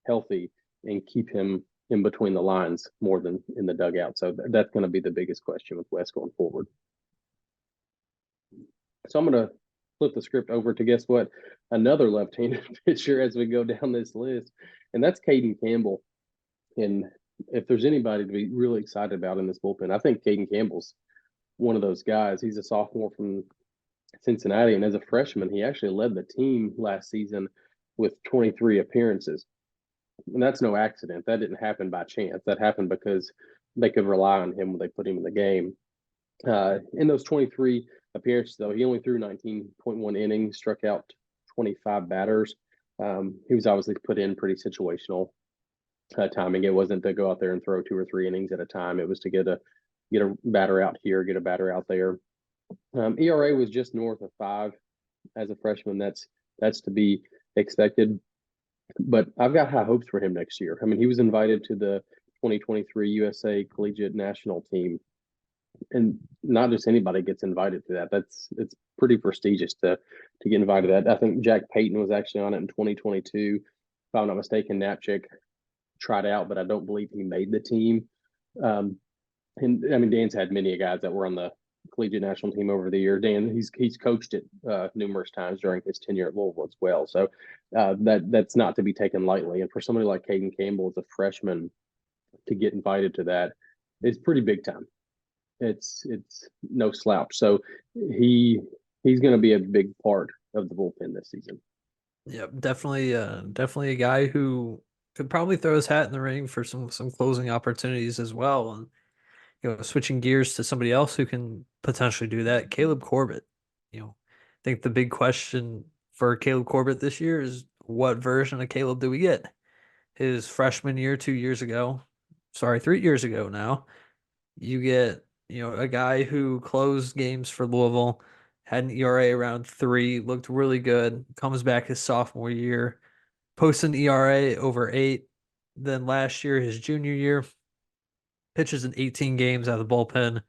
[SPEAKER 1] healthy and keep him in between the lines more than in the dugout? So that's going to be the biggest question with West going forward. So I'm going to flip the script over to, guess what, another left-handed pitcher as we go down this list, and that's Caden Campbell. And if there's anybody to be really excited about in this bullpen, I think Caden Campbell's one of those guys. He's a sophomore from Cincinnati. And as a freshman, he actually led the team last season with 23 appearances. And that's no accident. That didn't happen by chance. That happened because they could rely on him when they put him in the game. In those 23 appearances, though, he only threw 19.1 innings, struck out 25 batters. He was obviously put in pretty situational timing. It wasn't to go out there and throw 2 or 3 innings at a time. It was to get a batter out here, get a batter out there. ERA was just north of 5 as a freshman. That's to be expected. But I've got high hopes for him next year. I mean, he was invited to the 2023 USA Collegiate National Team, and not just anybody gets invited to that. It's pretty prestigious to get invited to that. I think Jack Payton was actually on it in 2022. If I'm not mistaken, Knapchick tried out, but I don't believe he made the team. And I mean, Dan's had many guys that were on the collegiate national team over the year. Dan, he's coached it numerous times during his tenure at Louisville as well. So that's not to be taken lightly. And for somebody like Caden Campbell as a freshman to get invited to that is pretty big time. It's no slouch. So he's going to be a big part of the bullpen this season.
[SPEAKER 2] Yeah, definitely a guy who could probably throw his hat in the ring for some closing opportunities as well. And switching gears to somebody else who can potentially do that, Caleb Corbett. I think the big question for Caleb Corbett this year is what version of Caleb do we get? His freshman year 2 years ago, sorry, 3 years ago now, you get, a guy who closed games for Louisville, had an ERA around 3, looked really good, comes back his sophomore year, posts an ERA over 8. Then last year, his junior year, pitches in 18 games out of the bullpen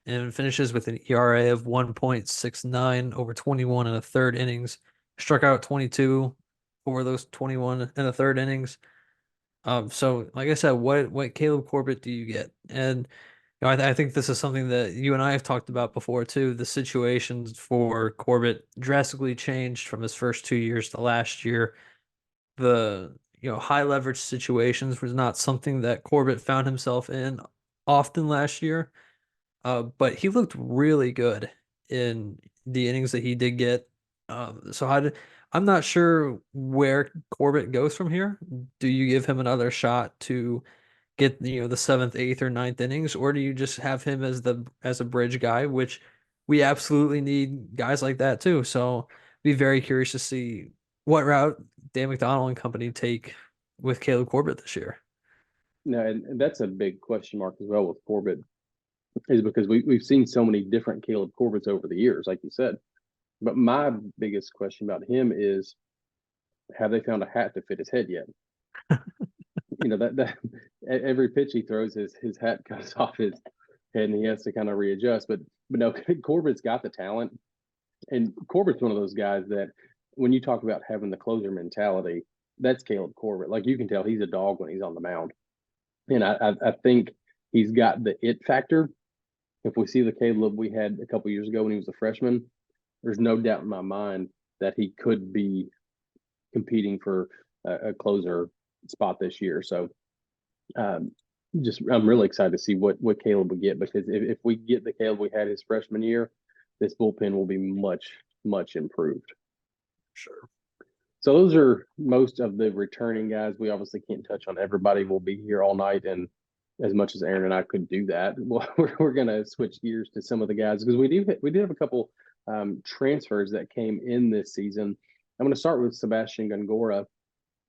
[SPEAKER 2] and finishes with an ERA of 1.69 over 21 and a third innings. Struck out 22 over those 21 and a third innings. So like I said, what Caleb Corbett do you get? And I think this is something that you and I have talked about before too. The situations for Corbett drastically changed from his first 2 years to last year. The high leverage situations was not something that Corbett found himself in often last year. But he looked really good in the innings that he did get. So I'm not sure where Corbett goes from here. Do you give him another shot to get the seventh, eighth, or ninth innings, or do you just have him as a bridge guy, which we absolutely need guys like that too. So be very curious to see what route Dan McDonald and company take with Caleb Corbett this year.
[SPEAKER 1] No, and that's a big question mark as well with Corbett, is because we've seen so many different Caleb Corbetts over the years, like you said. But my biggest question about him is, have they found a hat to fit his head yet? that every pitch he throws, his hat comes off his head and he has to kind of readjust. But no, Corbett's got the talent, and Corbett's one of those guys that when you talk about having the closer mentality, that's Caleb Corbett. Like you can tell he's a dog when he's on the mound, and I think he's got the it factor. If we see the Caleb we had a couple years ago when he was a freshman, there's no doubt in my mind that he could be competing for a closer spot this year. So I'm really excited to see what Caleb would get, because if we get the Caleb we had his freshman year, this bullpen will be much improved.
[SPEAKER 2] Sure.
[SPEAKER 1] So those are most of the returning guys. We obviously can't touch on everybody. We'll be here all night, and as much as Aaron and I could do that, well, we're going to switch gears to some of the guys, because we did have a couple transfers that came in this season. I'm going to start with Sebastian Gongora,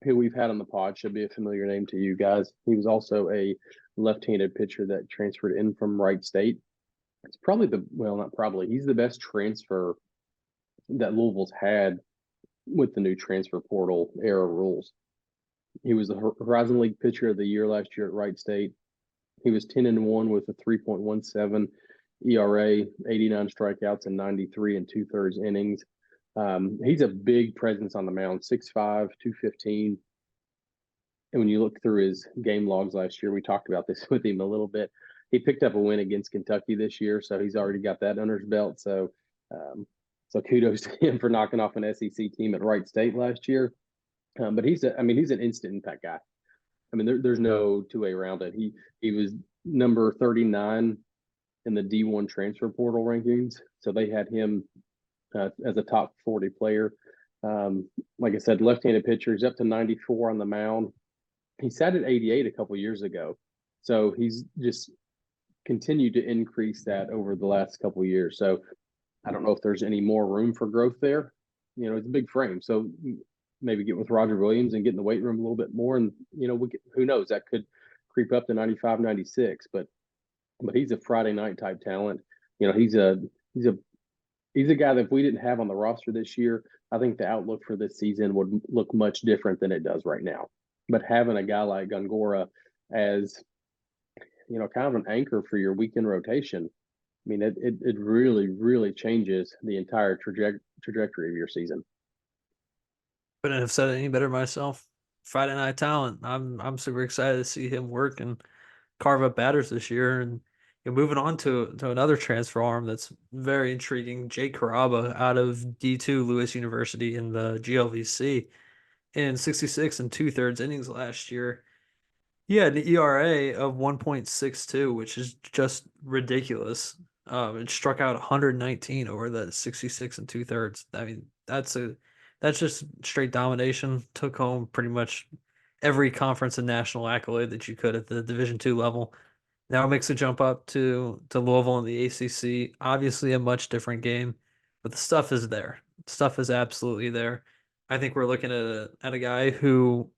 [SPEAKER 1] who we've had on the pod. Should be a familiar name to you guys. He was also a left-handed pitcher that transferred in from Wright State. It's probably he's the best transfer that Louisville's had with the new transfer portal era rules. He was the Horizon League Pitcher of the Year last year at Wright State. He was 10-1 with a 3.17 ERA, 89 strikeouts, and 93 and 2/3 innings. He's a big presence on the mound, 6'5", 215. And when you look through his game logs last year, we talked about this with him a little bit. He picked up a win against Kentucky this year, so he's already got that under his belt. So kudos to him for knocking off an SEC team at Wright State last year. But he's an instant impact guy. I mean, there's no two-way around it. He was number 39 in the D1 transfer portal rankings. So they had him as a top 40 player. Like I said, left-handed pitcher. He's up to 94 on the mound. He sat at 88 a couple years ago, so he's just continued to increase that over the last couple of years. So I don't know if there's any more room for growth there. You know, it's a big frame, so maybe get with Roger Williams and get in the weight room a little bit more, and who knows, that could creep up to 95, 96. But he's a Friday night type talent. You know, he's a he's a guy that if we didn't have on the roster this year, I think the outlook for this season would look much different than it does right now. But having a guy like Gongora as, kind of an anchor for your weekend rotation, I mean, it really, really changes the entire trajectory of your season.
[SPEAKER 2] Couldn't have said it any better myself. Friday night talent. I'm super excited to see him work and carve up batters this year. And moving on to another transfer arm that's very intriguing, Jake Caraba out of D2 Lewis University in the GLVC in 66 and two-thirds innings last year. He had an ERA of 1.62, which is just ridiculous. It struck out 119 over the 66 and two-thirds. I mean, that's just straight domination. Took home pretty much every conference and national accolade that you could at the Division II level. Now makes a jump up to Louisville in the ACC. Obviously, a much different game, but the stuff is there. Stuff is absolutely there. I think we're looking at a guy who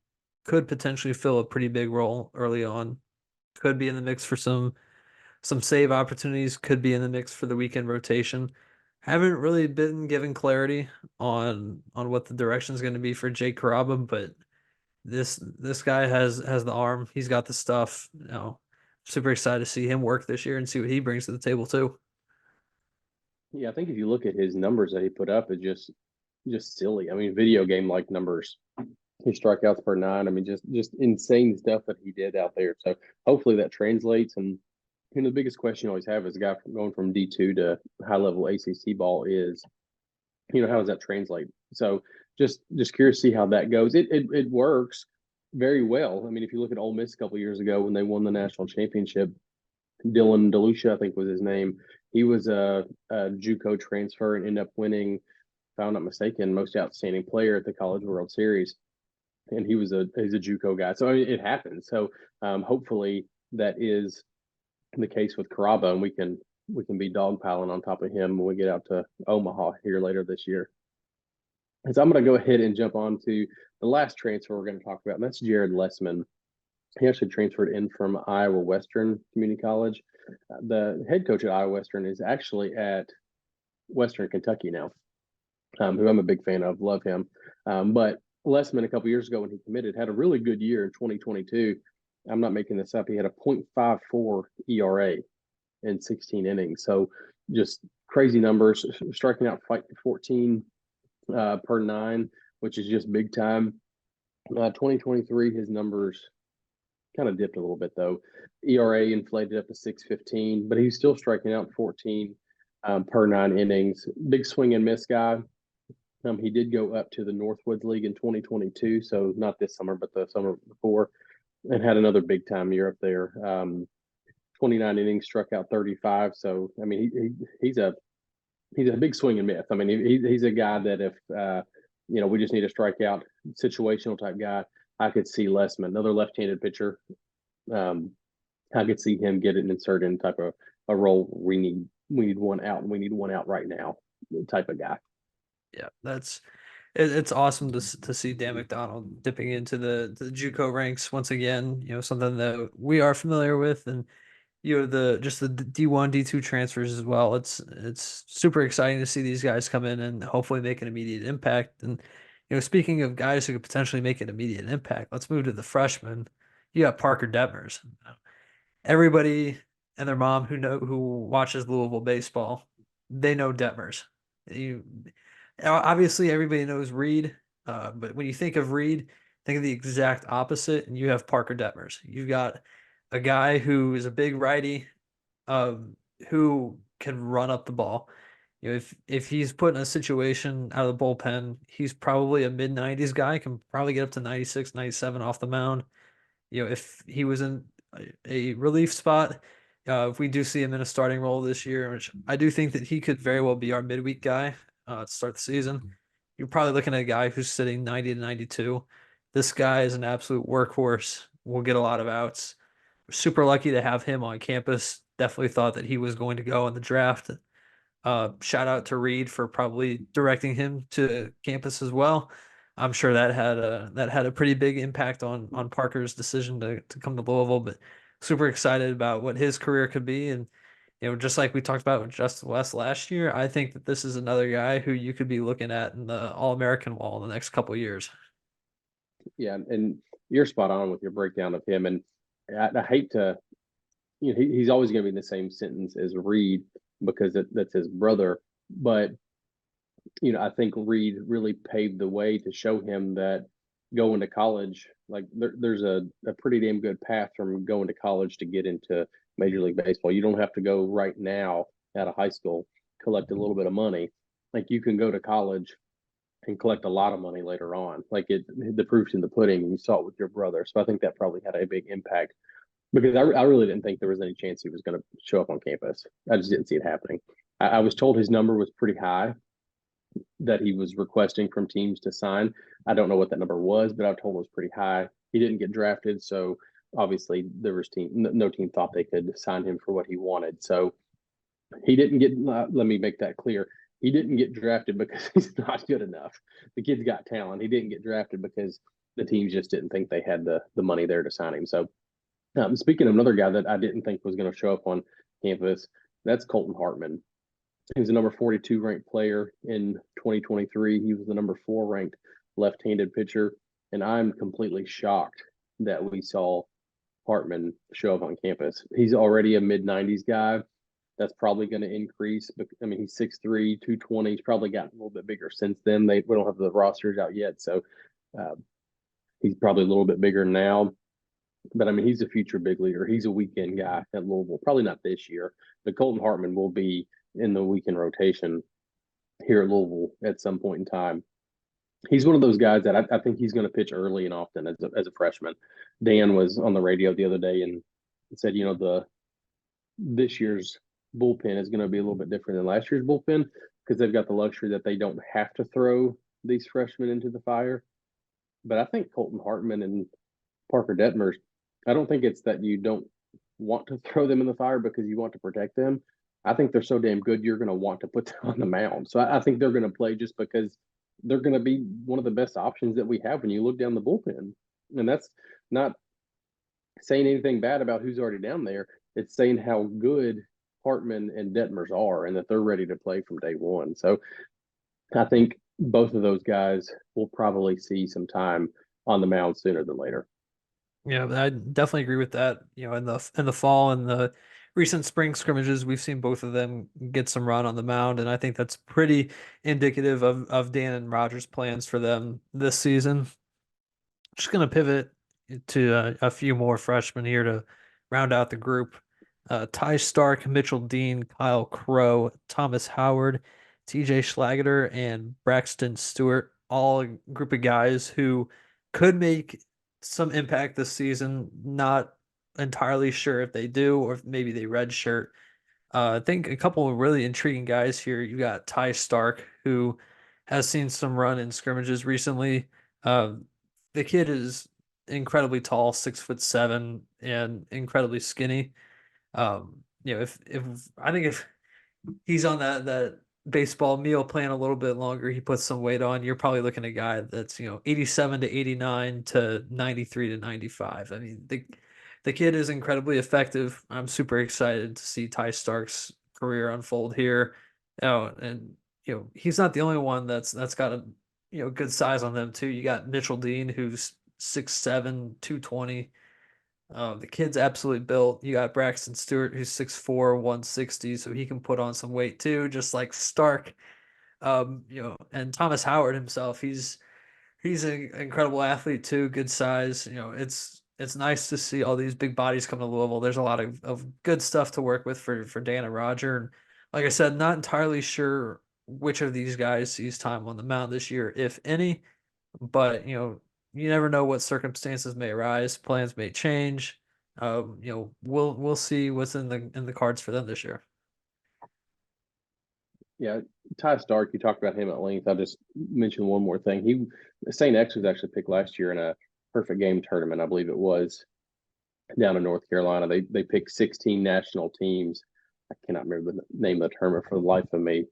[SPEAKER 2] could potentially fill a pretty big role early on. Could be in the mix for some save opportunities. Could be in the mix for the weekend rotation. Haven't really been given clarity on what the direction is going to be for Jake Caraba, but this guy has the arm. He's got the stuff. Super excited to see him work this year and see what he brings to the table too.
[SPEAKER 1] Yeah, I think if you look at his numbers that he put up, it's just silly. I mean, video game like numbers. His strikeouts per nine. I mean, just insane stuff that he did out there. So hopefully that translates. And the biggest question you always have is a guy going from D2 to high level ACC ball is, how does that translate? So just curious to see how that goes. It works very well. I mean, if you look at Ole Miss a couple years ago when they won the national championship, Dylan DeLucia, I think was his name. He was a JUCO transfer and ended up winning, if I'm not mistaken, most outstanding player at the College World Series. And he's a JUCO guy, so I mean, it happens. So hopefully that is the case with Caraba, and we can be dogpiling on top of him when we get out to Omaha here later this year. And so I'm going to go ahead and jump on to the last transfer we're going to talk about, and that's Jared Lessman. He actually transferred in from Iowa Western Community College. The head coach at Iowa Western is actually at Western Kentucky now, who I'm a big fan of, love him. But Lessman, a couple years ago when he committed, had a really good year in 2022. I'm not making this up. He had a .54 ERA in 16 innings. So just crazy numbers, striking out 14 per nine, which is just big time. 2023, his numbers kind of dipped a little bit though. ERA inflated up to 6.15, but he's still striking out 14 per nine innings. Big swing and miss guy. He did go up to the Northwoods League in 2022, so not this summer, but the summer before, and had another big time year up there. 29 innings, struck out 35. So I mean, he's a big swing and miss. I mean, he's a guy that if we just need a strikeout situational type guy, I could see Lessman, another left-handed pitcher. I could see him get an insert in type of a role. We need one out, and we need one out right now type of guy.
[SPEAKER 2] Yeah, it's awesome to see Dan McDonald dipping into the JUCO ranks once again. Something that we are familiar with, and the D1, D2 transfers as well. It's super exciting to see these guys come in and hopefully make an immediate impact. And speaking of guys who could potentially make an immediate impact, let's move to the freshmen. You got Parker Detmers. Everybody and their mom who watches Louisville baseball, they know Detmers. Obviously everybody knows Reed, but when you think of Reed, think of the exact opposite, and you have Parker Detmers. You've got a guy who is a big righty, who can run up the ball. If he's put in a situation out of the bullpen, he's probably a mid-90s guy, can probably get up to 96, 97 off the mound. If he was in a relief spot, if we do see him in a starting role this year, which I do think that he could very well be our midweek guy. to start the season. You're probably looking at a guy who's sitting 90 to 92. This guy is an absolute workhorse. Will get a lot of outs. Super lucky to have him on campus. Definitely thought that he was going to go in the draft. Shout out to Reed for probably directing him to campus as well. I'm sure that had a pretty big impact on Parker's decision to come to Louisville, but super excited about what his career could be. And just like we talked about with Justin West last year, I think that this is another guy who you could be looking at in the All-American wall in the next couple of years.
[SPEAKER 1] Yeah, and you're spot on with your breakdown of him. And I hate to, he's always going to be in the same sentence as Reed because that's his brother. But I think Reed really paved the way to show him that going to college, like there's a pretty damn good path from going to college to get into Major League Baseball. You don't have to go right now out of high school, collect a little bit of money. Like you can go to college and collect a lot of money later on. Like the proof's in the pudding. You saw it with your brother. So I think that probably had a big impact because I really didn't think there was any chance he was going to show up on campus. I just didn't see it happening. I was told his number was pretty high that he was requesting from teams to sign. I don't know what that number was, but I was told it was pretty high. He didn't get drafted, so obviously there was no team thought they could sign him for what he wanted. So he didn't get. Let me make that clear. He didn't get drafted because he's not good enough. The kid's got talent. He didn't get drafted because the teams just didn't think they had the money there to sign him. So speaking of another guy that I didn't think was going to show up on campus, that's Colton Hartman. He was the number 42 ranked player in 2023. He was the number 4 ranked left-handed pitcher, and I'm completely shocked that we saw Hartman show up on campus. He's already a mid-90s guy. That's probably going to increase. I mean, he's 6'3", 220. He's probably gotten a little bit bigger since then. We don't have the rosters out yet, so he's probably a little bit bigger now. But I mean, he's a future big leader. He's a weekend guy at Louisville. Probably not this year, but Colton Hartman will be in the weekend rotation here at Louisville at some point in time. He's one of those guys that I think he's going to pitch early and often as a freshman. Dan was on the radio the other day and said, this year's bullpen is going to be a little bit different than last year's bullpen because they've got the luxury that they don't have to throw these freshmen into the fire. But I think Colton Hartman and Parker Detmers, I don't think it's that you don't want to throw them in the fire because you want to protect them. I think they're so damn good, you're going to want to put them on the mound. So I think they're going to play just because they're going to be one of the best options that we have when you look down the bullpen. And that's not saying anything bad about who's already down there. It's saying how good Hartman and Detmers are and that they're ready to play from day one. So I think both of those guys will probably see some time on the mound sooner than later.
[SPEAKER 2] Yeah, I definitely agree with that. In the fall and the recent spring scrimmages, we've seen both of them get some run on the mound, and I think that's pretty indicative of Dan and Rogers' plans for them this season. Just going to pivot to a few more freshmen here to round out the group. Ty Stark, Mitchell Dean, Kyle Crow, Thomas Howard, TJ Schlageter, and Braxton Stewart, all a group of guys who could make some impact this season. Not entirely sure if they do or if maybe they redshirt. I think a couple of really intriguing guys here. You got Ty Stark, who has seen some run in scrimmages recently. The kid is incredibly tall, 6'7", and incredibly skinny. If I think if he's on that baseball meal plan a little bit longer, he puts some weight on, you're probably looking at a guy that's 87 to 89 to 93 to 95. I mean, the kid is incredibly effective. I'm super excited to see Ty Stark's career unfold here. And he's not the only one that's got a good size on them too. You got Mitchell Dean, who's 6'7", 220. The kid's absolutely built. You got Braxton Stewart, who's 6'4", 160, so he can put on some weight too, just like Stark. And Thomas Howard himself, he's an incredible athlete too, good size. It's nice to see all these big bodies come to Louisville. There's a lot of good stuff to work with for Dan and Roger. And like I said, not entirely sure which of these guys sees time on the mound this year, if any. But you never know what circumstances may arise. Plans may change. We'll see what's in the cards for them this year.
[SPEAKER 1] Yeah, Ty Stark, you talked about him at length. I'll just mention one more thing. St. X was actually picked last year in a perfect game tournament, I believe it was, down in North Carolina. They picked 16 national teams. I cannot remember the name of the tournament for the life of me,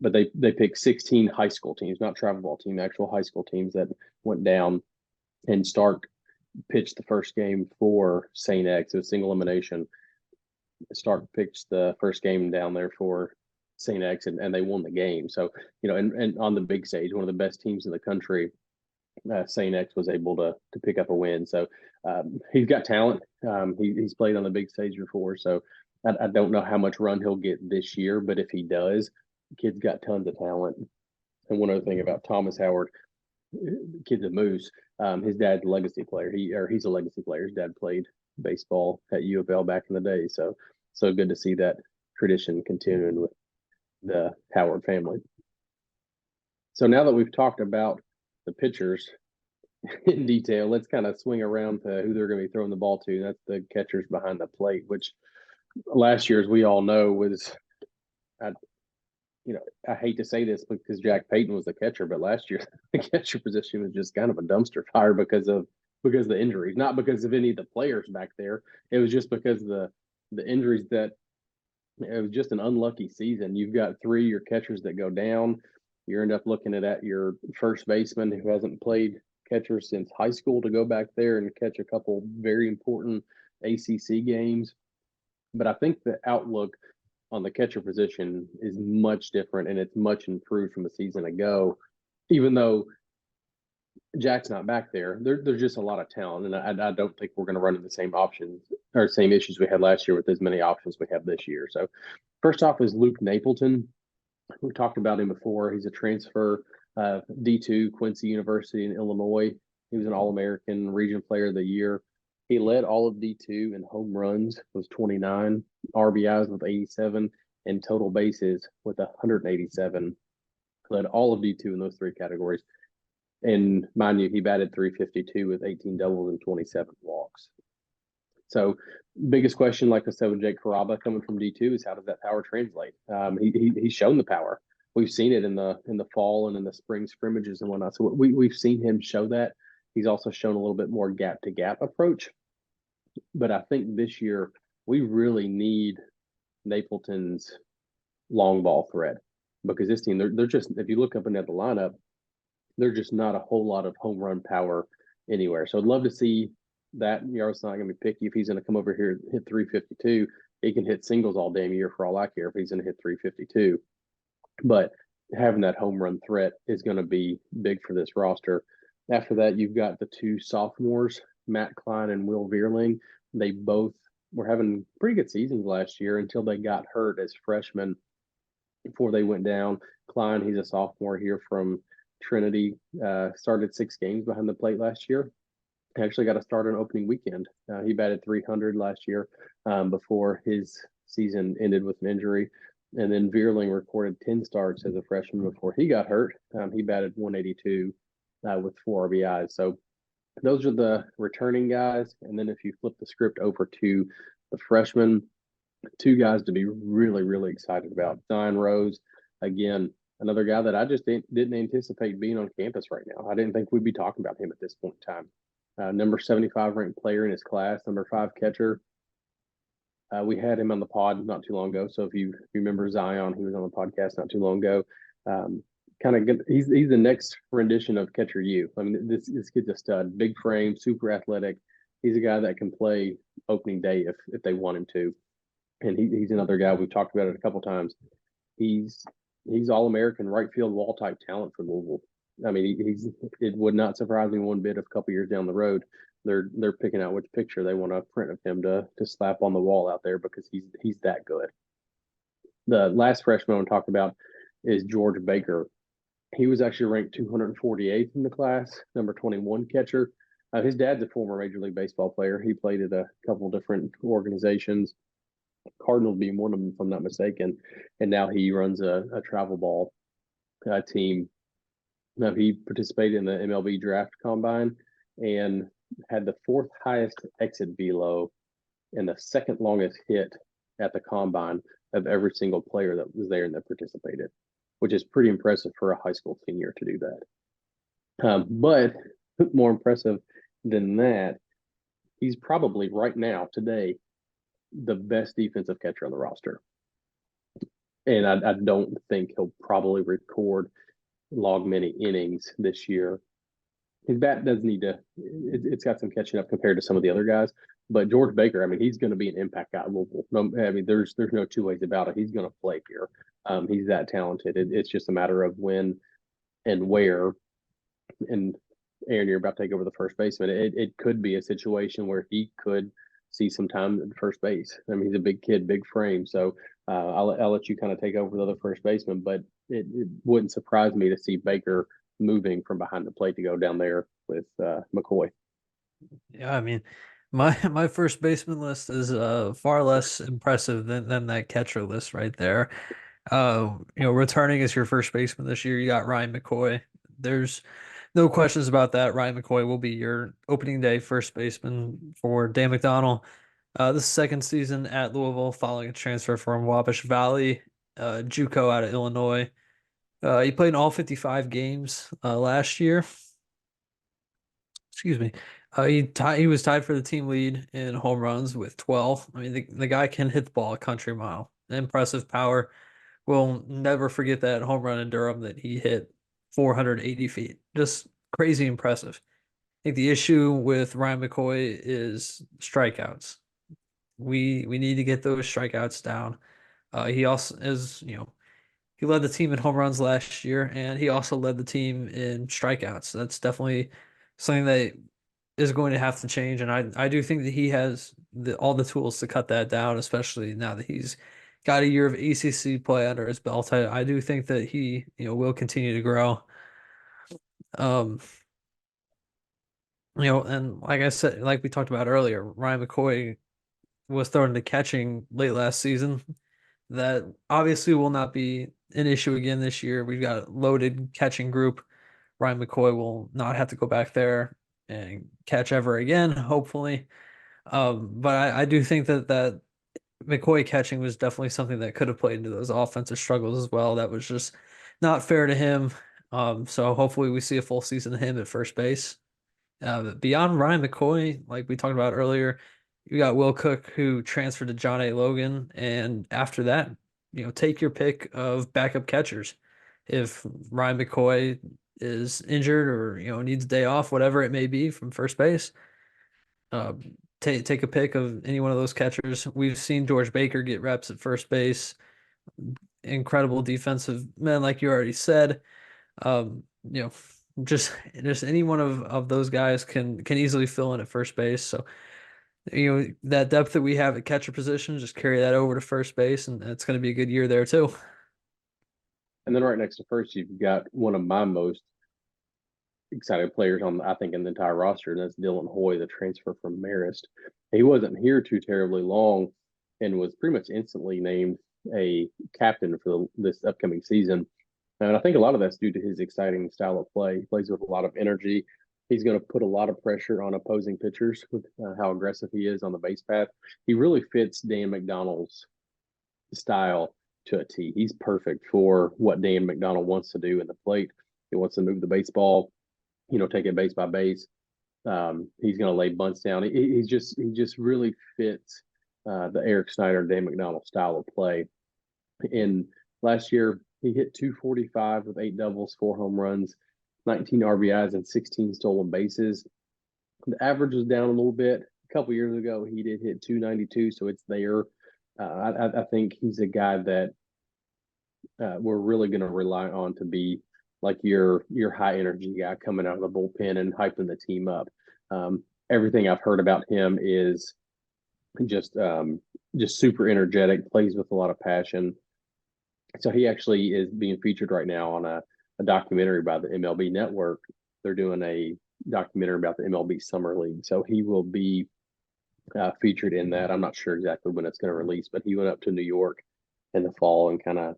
[SPEAKER 1] but they picked 16 high school teams, not travel ball team, actual high school teams that went down. And Stark pitched the first game for St. X. It was single elimination. Stark pitched the first game down there for St. X, and they won the game. So, and on the big stage, one of the best teams in the country, St. X was able to pick up a win. So he's got talent. He's played on the big stage before. So I don't know how much run he'll get this year, but if he does, the kid's got tons of talent. And one other thing about Thomas Howard, kid's a moose. His dad's a legacy player. He's a legacy player. His dad played baseball at U of L back in the day. So good to see that tradition continuing with the Howard family. So now that we've talked about the pitchers in detail, let's kind of swing around to who they're going to be throwing the ball to. That's the catchers behind the plate, which last year, as we all know, was I hate to say this because Jack Payton was the catcher, but last year the catcher position was just kind of a dumpster fire because of the injuries, not because of any of the players back there. It was just because of the injuries that it was just an unlucky season. You've got three of your catchers that go down. You end up looking at your first baseman who hasn't played catcher since high school to go back there and catch a couple very important ACC games. But I think the outlook on the catcher position is much different and it's much improved from a season ago. Even though Jack's not back there, there's just a lot of talent, and I don't think we're going to run into the same options or same issues we had last year with as many options we have this year. So first off is Luke Napleton. We talked about him before. He's a transfer, D2 Quincy University in Illinois. He was an All-American Region Player of the Year. He led all of D2 in home runs, was 29, RBIs with 87, and total bases with 187. Led all of D2 in those three categories. And mind you, he batted .352 with 18 doubles and 27 walks. So biggest question, like I said, with Jake Caraba coming from D2 is how does that power translate? He's shown the power. We've seen it in the fall and in the spring scrimmages and whatnot. So we've seen him show that. He's also shown a little bit more gap to gap approach. But I think this year we really need Napleton's long ball threat because this team, they're just, if you look up and at the lineup, they're just not a whole lot of home run power anywhere. So I'd love to see that. Yar's not going to be picky. If he's going to come over here and hit .352, he can hit singles all damn year for all I care if he's going to hit .352. But having that home run threat is going to be big for this roster. After that, you've got the two sophomores, Matt Klein and Will Veerling. They both were having pretty good seasons last year until they got hurt as freshmen before they went down. Klein, he's a sophomore here from Trinity, started 6 games behind the plate last year. Actually got a start on opening weekend. He batted .300 last year before his season ended with an injury. And then Veerling recorded 10 starts as a freshman before he got hurt. He batted .182 with 4 RBIs. So those are the returning guys. And then if you flip the script over to the freshmen, 2 guys to be really, really excited about. Zion Rose, again, another guy that I just didn't anticipate being on campus right now. I didn't think we'd be talking about him at this point in time. Number 75 ranked player in his class, number 5 catcher. We had him on the pod not too long ago. So if you remember Zion, he was on the podcast not too long ago. He's the next rendition of Catcher U. I mean, this kid's a stud, big frame, super athletic. He's a guy that can play opening day if they want him to. And he's another guy, we've talked about it a couple times. He's All-American right field wall type talent for Louisville. I mean, it would not surprise me one bit if a couple years down the road they're picking out which picture they want to print of him to slap on the wall out there because he's that good. The last freshman I want to talk about is George Baker. He was actually ranked 248th in the class, number 21 catcher. His dad's a former Major League Baseball player. He played at a couple different organizations, Cardinals being one of them, if I'm not mistaken. And now he runs a travel ball team. Now, he participated in the MLB draft combine and had the 4th highest exit velo and the 2nd longest hit at the combine of every single player that was there and that participated, which is pretty impressive for a high school senior to do that. But more impressive than that, he's probably right now, today, the best defensive catcher on the roster. And I don't think he'll probably log many innings this year. His bat does need to, it's got some catching up compared to some of the other guys. But George Baker, I mean, he's going to be an impact guy at Louisville. I mean, there's no two ways about it. He's going to play here. He's that talented. It's just a matter of when and where. And Aaron, you're about to take over the first baseman. It could be a situation where he could see some time at first base. I mean, he's a big kid, big frame. So I'll let you kind of take over the other first baseman. But it wouldn't surprise me to see Baker moving from behind the plate to go down there with McCoy.
[SPEAKER 2] Yeah, I mean, my first baseman list is far less impressive than that catcher list right there. Returning as your first baseman this year, you got Ryan McCoy. There's no questions about that. Ryan McCoy will be your opening day first baseman for Dan McDonnell. This second season at Louisville, following a transfer from Wabash Valley, JUCO out of Illinois. He played in all 55 games last year. Excuse me. He was tied for the team lead in home runs with 12. I mean, the guy can hit the ball a country mile. Impressive power. We'll never forget that home run in Durham that he hit 480 feet. Just crazy impressive. I think the issue with Ryan McCoy is strikeouts. We need to get those strikeouts down. He also is, he led the team in home runs last year, and he also led the team in strikeouts. That's definitely something that is going to have to change. And I do think that he has all the tools to cut that down, especially now that he's got a year of ACC play under his belt. I do think that he, will continue to grow. And like I said, like we talked about earlier, Ryan McCoy was thrown into catching late last season. That obviously will not be an issue again this year. We've got a loaded catching group. Ryan McCoy will not have to go back there and catch ever again, hopefully. But I do think that McCoy catching was definitely something that could have played into those offensive struggles as well. That was just not fair to him. So hopefully we see a full season of him at first base. Beyond Ryan McCoy, like we talked about earlier, you got Will Cook, who transferred to John A. Logan, and after that, take your pick of backup catchers. If Ryan McCoy is injured or needs a day off, whatever it may be from first base, take a pick of any one of those catchers. We've seen George Baker get reps at first base. Incredible defensive man, like you already said. Um, you know, just any one of those guys can easily fill in at first base. So that depth that we have at catcher position, just carry that over to first base, and it's going to be a good year there too.
[SPEAKER 1] And then right next to first, you've got one of my most excited players I think, in the entire roster, and that's Dylan Hoy, the transfer from Marist. He wasn't here too terribly long and was pretty much instantly named a captain for this upcoming season. And I think a lot of that's due to his exciting style of play. He plays with a lot of energy. He's going to put a lot of pressure on opposing pitchers with how aggressive he is on the base path. He really fits Dan McDonnell's style to a T. He's perfect for what Dan McDonnell wants to do in the plate. He wants to move the baseball, take it base by base. He's going to lay bunts down. He just really fits the Eric Snyder, Dan McDonnell style of play. And last year, he hit 245 with 8 doubles, 4 home runs, 19 RBIs, and 16 stolen bases. The average was down a little bit. A couple years ago, he did hit 292, so it's there. I think he's a guy that we're really going to rely on to be like your high energy guy coming out of the bullpen and hyping the team up. Everything I've heard about him is just super energetic, plays with a lot of passion. So he actually is being featured right now on a documentary by the MLB Network. They're doing a documentary about the MLB Summer League. So he will be featured in that. I'm not sure exactly when it's going to release, but he went up to New York in the fall and kind of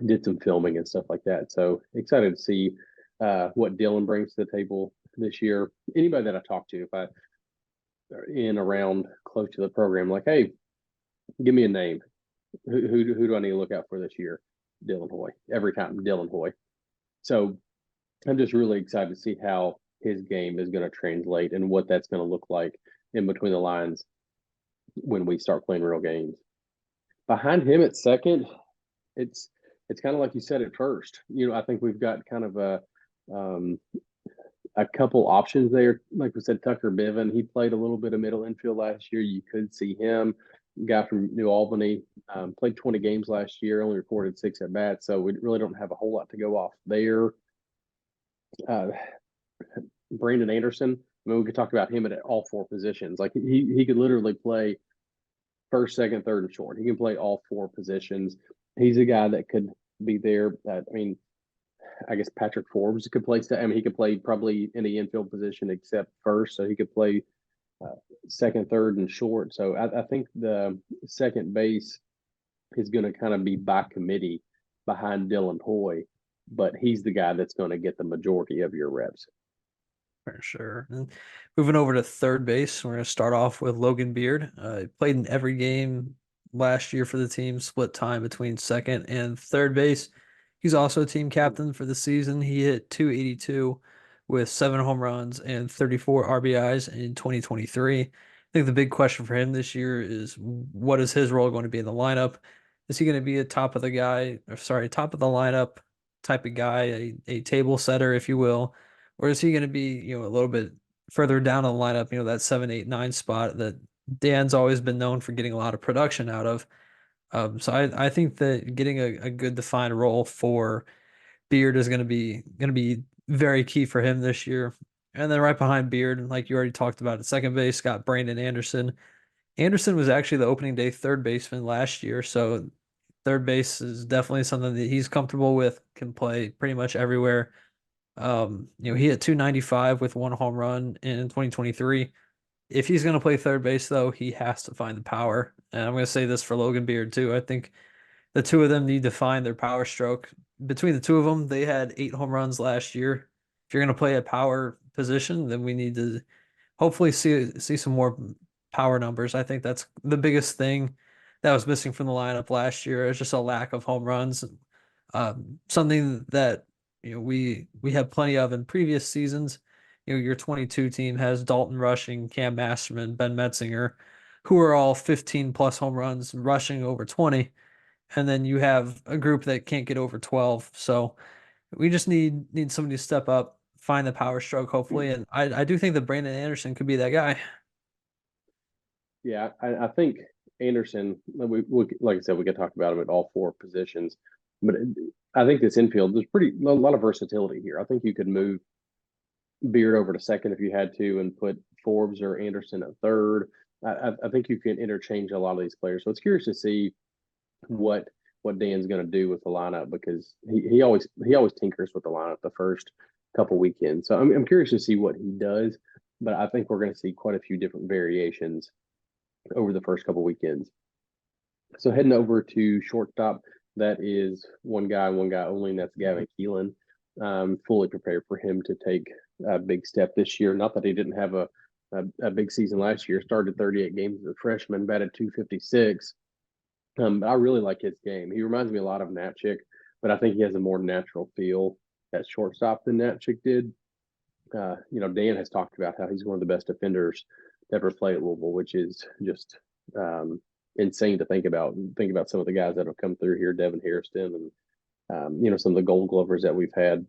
[SPEAKER 1] did some filming and stuff like that. So excited to see what Dylan brings to the table this year. Anybody that I talk to, if I in around close to the program, like, hey, give me a name. Who do I need to look out for this year? Dylan Hoy. Every time, Dylan Hoy. So I'm just really excited to see how his game is going to translate and what that's going to look like in between the lines when we start playing real games. Behind him at second, it's kind of like you said at first. I think we've got kind of um, a couple options there. Like we said, Tucker Biven, he played a little bit of middle infield last year. You could see him. Guy from New Albany, played 20 games last year, only recorded 6 at bats, so we really don't have a whole lot to go off there. Brandon Anderson, I mean, we could talk about him at all 4 positions. Like he could literally play first, second, third, and short. He can play all 4 positions. He's a guy that could be there. I mean, I guess Patrick Forbes could play. I mean, he could play probably any infield position except first, so he could play second, third, and short. So I think the second base is going to kind of be by committee behind Dylan Hoy, but he's the guy that's going to get the majority of your reps.
[SPEAKER 2] For sure. And moving over to third base, we're going to start off with Logan Beard. He played in every game last year for the team, split time between second and third base. He's also a team captain for the season. He hit 282 with 7 home runs and 34 RBIs in 2023. I think the big question for him this year is what is his role going to be in the lineup? Is he going to be a top of the lineup type of guy, a table setter, if you will? Or is he going to be, a little bit further down the lineup, that 7, 8, 9 spot that Dan's always been known for getting a lot of production out of? So I think that getting a good defined role for Beard is going to be very key for him this year. And then right behind Beard, like you already talked about at second base, got Brandon Anderson. Anderson was actually the opening day third baseman last year, so third base is definitely something that he's comfortable with, can play pretty much everywhere. He hit 295 with 1 home run in 2023. If he's going to play third base, though, he has to find the power. And I'm going to say this for Logan Beard, too. I think the two of them need to find their power stroke. Between the two of them, they had 8 home runs last year. If you're going to play a power position, then we need to hopefully see some more power numbers. I think that's the biggest thing that was missing from the lineup last year. It's just a lack of home runs. Something that we have plenty of in previous seasons. Your 22 team has Dalton Rushing, Cam Masterman, Ben Metzinger, who are all 15 plus home runs, rushing over 20. And then you have a group that can't get over 12. So we just need somebody to step up, find the power stroke, hopefully. And I do think that Brandon Anderson could be that guy.
[SPEAKER 1] Yeah, I think Anderson, we like I said, we could talk about him at all 4 positions, but I think this infield, there's a lot of versatility here. I think you could move Beard over to second if you had to and put Forbes or Anderson at third. I think you can interchange a lot of these players. So it's curious to see what Dan's going to do with the lineup, because he always tinkers with the lineup the first couple weekends. So I'm curious to see what he does, but I think we're going to see quite a few different variations over the first couple weekends. So heading over to shortstop, that is one guy only, and that's Gavin Keelan. Fully prepared for him to take a big step this year. Not that he didn't have a big season last year. Started 38 games as a freshman, batted 256. But I really like his game. He reminds me a lot of Natchik, but I think he has a more natural feel at shortstop than Natchik did. Dan has talked about how he's one of the best defenders to ever play at Louisville, which is just insane to think about. Think about some of the guys that have come through here, Devin Hairston, and some of the Gold Glovers that we've had.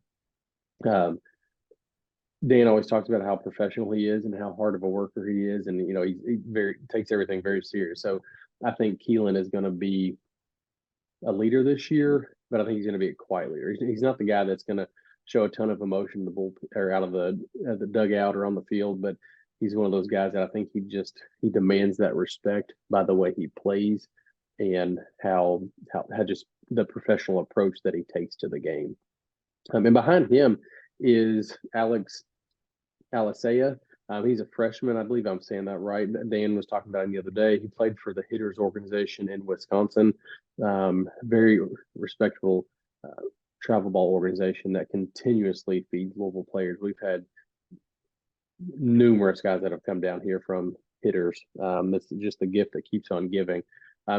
[SPEAKER 1] Dan always talks about how professional he is and how hard of a worker he is, and he very takes everything very serious. So I think Keelan is going to be a leader this year, but I think he's going to be a quiet leader. He's not the guy that's going to show a ton of emotion in the bull or out of the dugout or on the field, but he's one of those guys that I think he demands that respect by the way he plays and how just the professional approach that he takes to the game. And behind him is Alex Alisea. He's a freshman. I believe I'm saying that right. Dan was talking about him the other day. He played for the Hitters organization in Wisconsin. Very respectable travel ball organization that continuously feeds Louisville players. We've had numerous guys that have come down here from Hitters. It's just a gift that keeps on giving.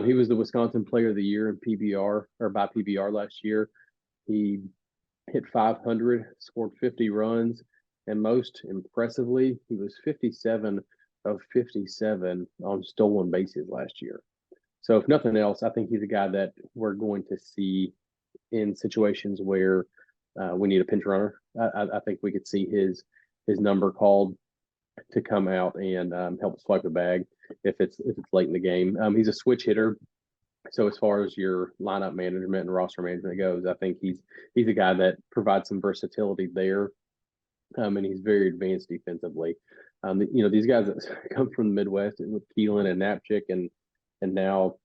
[SPEAKER 1] He was the Wisconsin Player of the Year in PBR or by PBR last year. He hit 500, scored 50 runs, and most impressively, he was 57 of 57 on stolen bases last year. So, if nothing else, I think he's a guy that we're going to see in situations where we need a pinch runner. I think we could see his number called to come out and help swipe a bag if it's late in the game. He's a switch hitter, so as far as your lineup management and roster management goes, I think he's a guy that provides some versatility there, and he's very advanced defensively. These guys that come from the Midwest with Keelan and Knapchick and now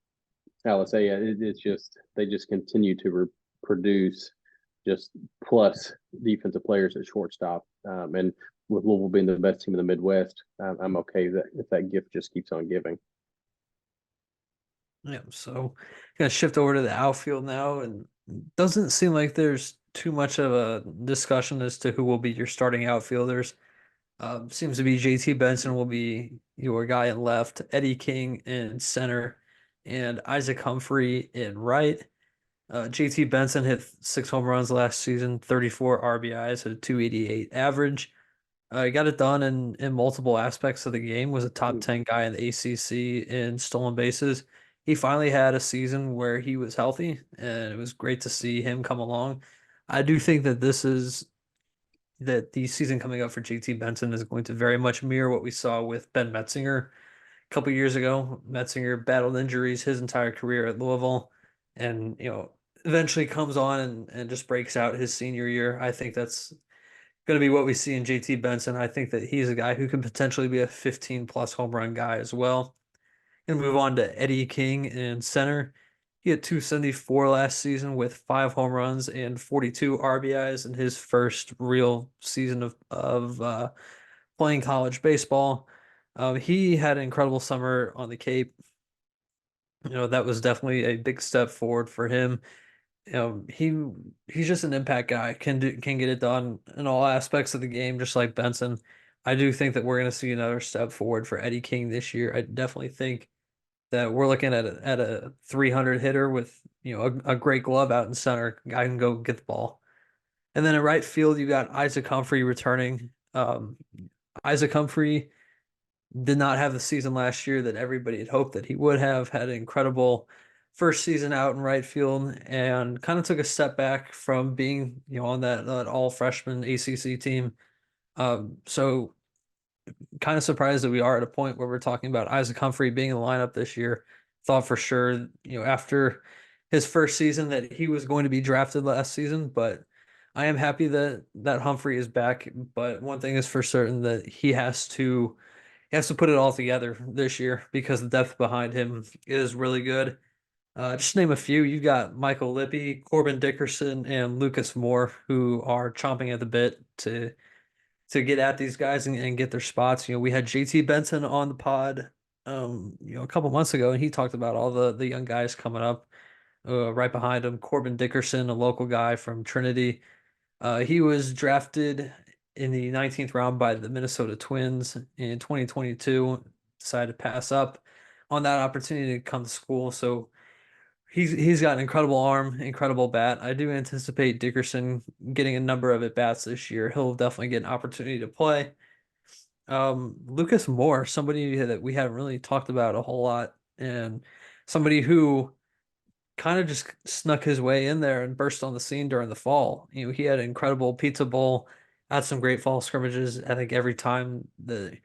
[SPEAKER 1] Alisea, it's just they just continue to produce just plus defensive players at shortstop. And with Louisville being the best team in the Midwest, I'm okay that if that gift just keeps on giving.
[SPEAKER 2] Yeah, so gonna shift over to the outfield now, and doesn't seem like there's too much of a discussion as to who will be your starting outfielders. Seems to be JT Benson will be your guy in left, Eddie King in center, and Isaac Humphrey in right. JT Benson hit 6 home runs last season, 34 RBIs at a 288 average. He got it done in multiple aspects of the game, was a top 10 guy in the ACC in stolen bases. He finally had a season where he was healthy, and it was great to see him come along. I do think that the season coming up for JT Benson is going to very much mirror what we saw with Ben Metzinger a couple years ago. Metzinger battled injuries his entire career at Louisville, and eventually comes on and just breaks out his senior year. I think that's going to be what we see in JT Benson. I think that he's a guy who could potentially be a 15 plus home run guy as well. And move on to Eddie King in center. He had 274 last season with 5 home runs and 42 RBIs in his first real season of playing college baseball. He had an incredible summer on the Cape. That was definitely a big step forward for him. He's just an impact guy, can get it done in all aspects of the game, just like Benson. I do think that we're going to see another step forward for Eddie King this year. I definitely think that we're looking at a 300 hitter with a great glove out in center. Guy can go get the ball. And then in right field, you got Isaac Humphrey returning. Isaac Humphrey did not have the season last year that everybody had hoped that he would have. Had an incredible first season out in right field and kind of took a step back from being on that all freshman ACC team. So kind of surprised that we are at a point where we're talking about Isaac Humphrey being in the lineup this year. Thought for sure, after his first season that he was going to be drafted last season, but I am happy that Humphrey is back. But one thing is for certain that he has to put it all together this year because the depth behind him is really good. Just name a few. You got Michael Lippy, Corbin Dickerson, and Lucas Moore, who are chomping at the bit to get at these guys and get their spots. We had JT Benson on the pod, a couple months ago, and he talked about all the young guys coming up right behind him. Corbin Dickerson, a local guy from Trinity. He was drafted in the 19th round by the Minnesota Twins in 2022. Decided to pass up on that opportunity to come to school. So he's got an incredible arm, incredible bat. I do anticipate Dickerson getting a number of at bats this year. He'll definitely get an opportunity to play. Lucas Moore, somebody that we haven't really talked about a whole lot, and somebody who kind of just snuck his way in there and burst on the scene during the fall. He had an incredible pizza bowl, had some great fall scrimmages. I think every time the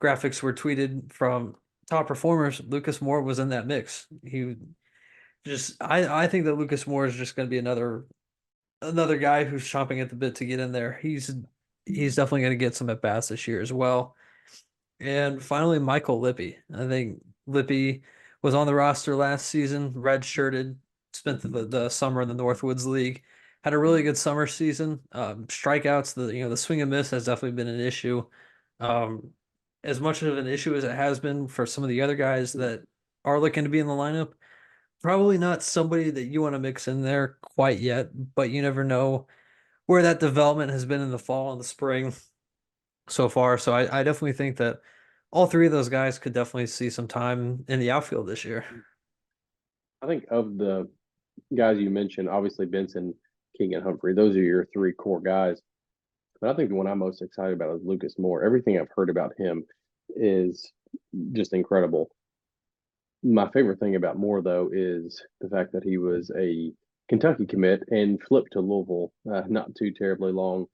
[SPEAKER 2] graphics were tweeted from top performers, Lucas Moore was in that mix. I think that Lucas Moore is just going to be another guy who's chomping at the bit to get in there. He's definitely going to get some at bats this year as well. And finally, Michael Lippy. I think Lippy was on the roster last season, red-shirted, spent the summer in the Northwoods League, had a really good summer season. Strikeouts, the swing and miss has definitely been an issue. As much of an issue as it has been for some of the other guys that are looking to be in the lineup, probably not somebody that you want to mix in there quite yet, but you never know where that development has been in the fall and the spring so far. So I definitely think that all three of those guys could definitely see some time in the outfield this year.
[SPEAKER 1] I think of the guys you mentioned, obviously Benson, King, and Humphrey. Those are your three core guys. But I think the one I'm most excited about is Lucas Moore. Everything I've heard about him is just incredible. My favorite thing about Moore, though, is the fact that he was a Kentucky commit and flipped to Louisville not too terribly long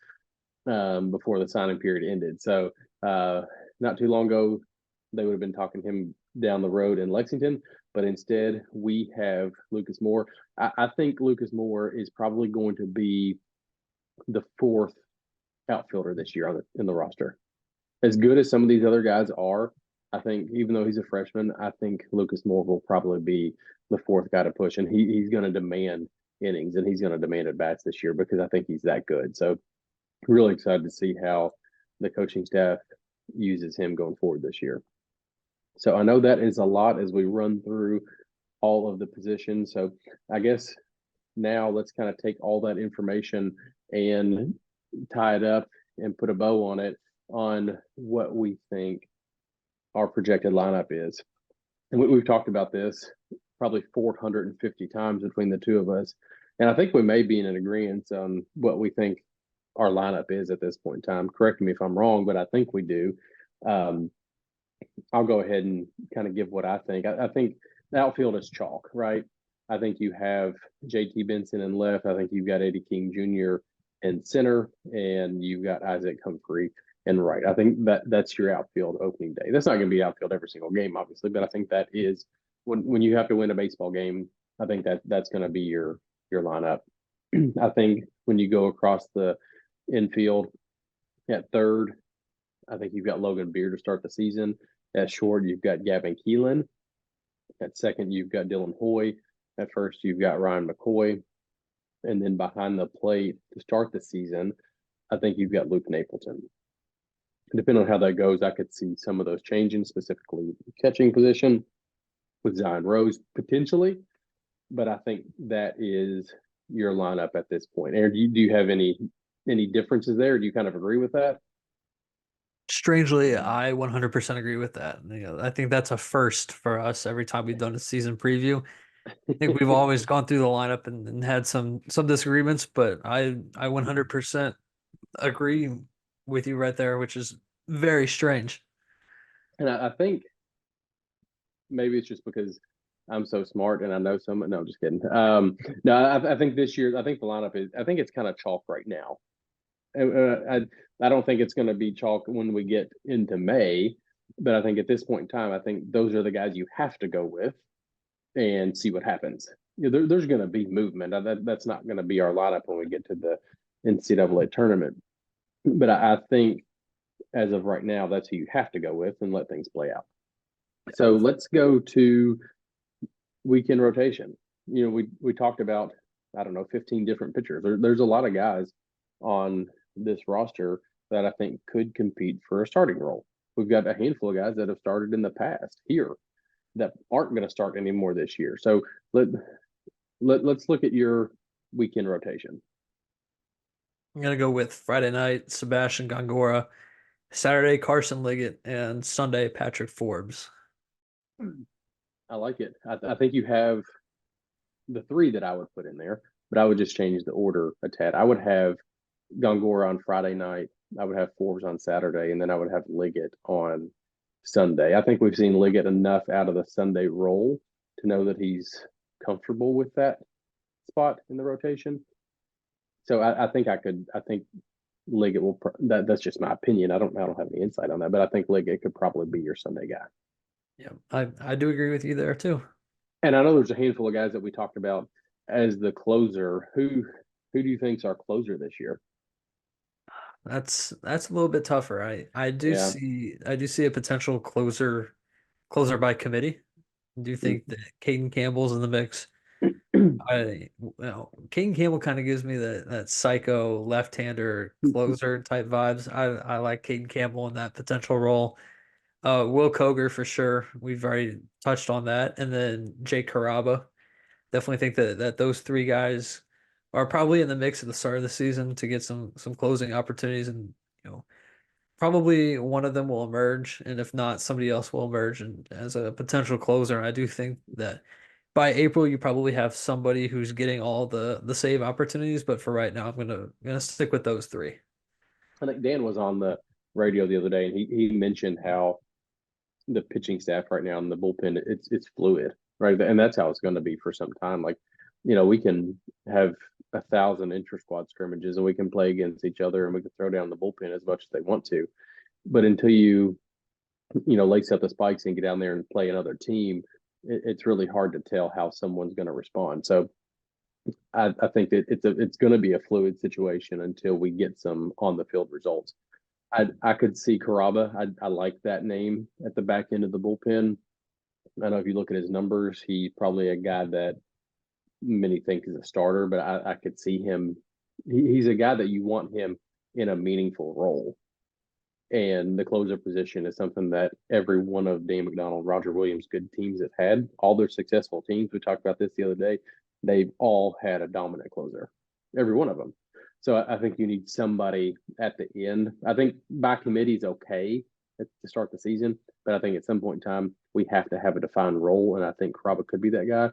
[SPEAKER 1] before the signing period ended. So uh, not too long ago, they would have been talking him down the road in Lexington, but instead we have Lucas Moore. I think Lucas Moore is probably going to be the fourth outfielder this year in the roster. As good as some of these other guys are, I think even though he's a freshman, I think Lucas Moore will probably be the fourth guy to push, and he's going to demand innings and he's going to demand at bats this year because I think he's that good. So really excited to see how the coaching staff uses him going forward this year. So I know that is a lot as we run through all of the positions. So I guess now let's kind of take all that information and tie it up and put a bow on it on what we think our projected lineup is. And we've talked about this probably 450 times between the two of us. And I think we may be in an agreement on what we think our lineup is at this point in time. Correct me if I'm wrong, but I think we do. Um, I'll go ahead and kind of give what I think. I think the outfield is chalk, right? I think you have JT Benson in left. I think you've got Eddie King Jr. in center, and you've got Isaac Humphrey in right. I think that's your outfield opening day. That's not going to be outfield every single game, obviously, but I think that is when you have to win a baseball game. I think that's going to be your lineup. I think when you go across the infield at third, I think you've got Logan Beer to start the season. At short, you've got Gavin Keelan. At second, you've got Dylan Hoy. At first, you've got Ryan McCoy. And then behind the plate to start the season, I think you've got Luke Napleton. Depending on how that goes, I could see some of those changing, specifically catching position with Zion Rose potentially. But I think that is your lineup at this point. Aaron, do you have any differences there? Do you kind of agree with that?
[SPEAKER 2] Strangely, I 100% agree with that. I think that's a first for us every time we've done a season preview. I think we've always gone through the lineup and had some disagreements, but I 100% agree with you right there, which is very strange.
[SPEAKER 1] And I think maybe it's just because I'm so smart and I know so much. No, just kidding. No, I think this year, I think the lineup is, I think it's kind of chalk right now. I don't think it's going to be chalk when we get into May, but I think at this point in time, I think those are the guys you have to go with and see what happens. There's going to be movement. That's not going to be our lineup when we get to the NCAA tournament. But I think as of right now, that's who you have to go with and let things play out. So let's go to weekend rotation. We talked about, I don't know, 15 different pitchers. There's a lot of guys on this roster that I think could compete for a starting role. We've got a handful of guys that have started in the past here that aren't going to start anymore this year. So let's look at your weekend rotation.
[SPEAKER 2] I'm gonna go with Friday night, Sebastian Gongora, Saturday, Carson Liggett, and Sunday, Patrick Forbes.
[SPEAKER 1] I like it. I think you have the three that I would put in there, but I would just change the order a tad. I would have Gongora on Friday night. I would have Forbes on Saturday, and then I would have Liggett on Sunday. I think we've seen Liggett enough out of the Sunday role to know that he's comfortable with that spot in the rotation. So I think Liggett will. That's just my opinion. I don't have any insight on that, but I think Liggett could probably be your Sunday guy.
[SPEAKER 2] Yeah, I do agree with you there too.
[SPEAKER 1] And I know there's a handful of guys that we talked about as the closer. Who do you think's our closer this year?
[SPEAKER 2] That's a little bit tougher. I do
[SPEAKER 1] Yeah.
[SPEAKER 2] see a potential closer by committee. I do think that Caden Campbell's in the mix. Caden Campbell kind of gives me that psycho left-hander closer type vibes. I like Caden Campbell in that potential role. Will Koger for sure. We've already touched on that, and then Jake Caraba. Definitely think that those three guys are probably in the mix at the start of the season to get some closing opportunities, and probably one of them will emerge, and if not, somebody else will emerge and as a potential closer. I do think that by April you probably have somebody who's getting all the save opportunities, but for right now I'm gonna stick with those three.
[SPEAKER 1] I think Dan was on the radio the other day, and he mentioned how the pitching staff right now in the bullpen it's fluid, right? And that's how it's going to be for some time. Like, we can have 1,000 inter squad scrimmages and we can play against each other and we can throw down the bullpen as much as they want to, but until you lace up the spikes and get down there and play another team, it's really hard to tell how someone's going to respond. So I think that it's going to be a fluid situation until we get some on the field results. I could see Caraba. I like that name at the back end of the bullpen. I know if you look at his numbers, he's probably a guy that many think is a starter, but I could see him. He's a guy that you want him in a meaningful role. And the closer position is something that every one of Dan McDonald, Roger Williams' good teams have had. All their successful teams, we talked about this the other day, they've all had a dominant closer, every one of them. So I think you need somebody at the end. I think by committee is okay to start the season, but I think at some point in time we have to have a defined role, and I think Caraba could be that guy.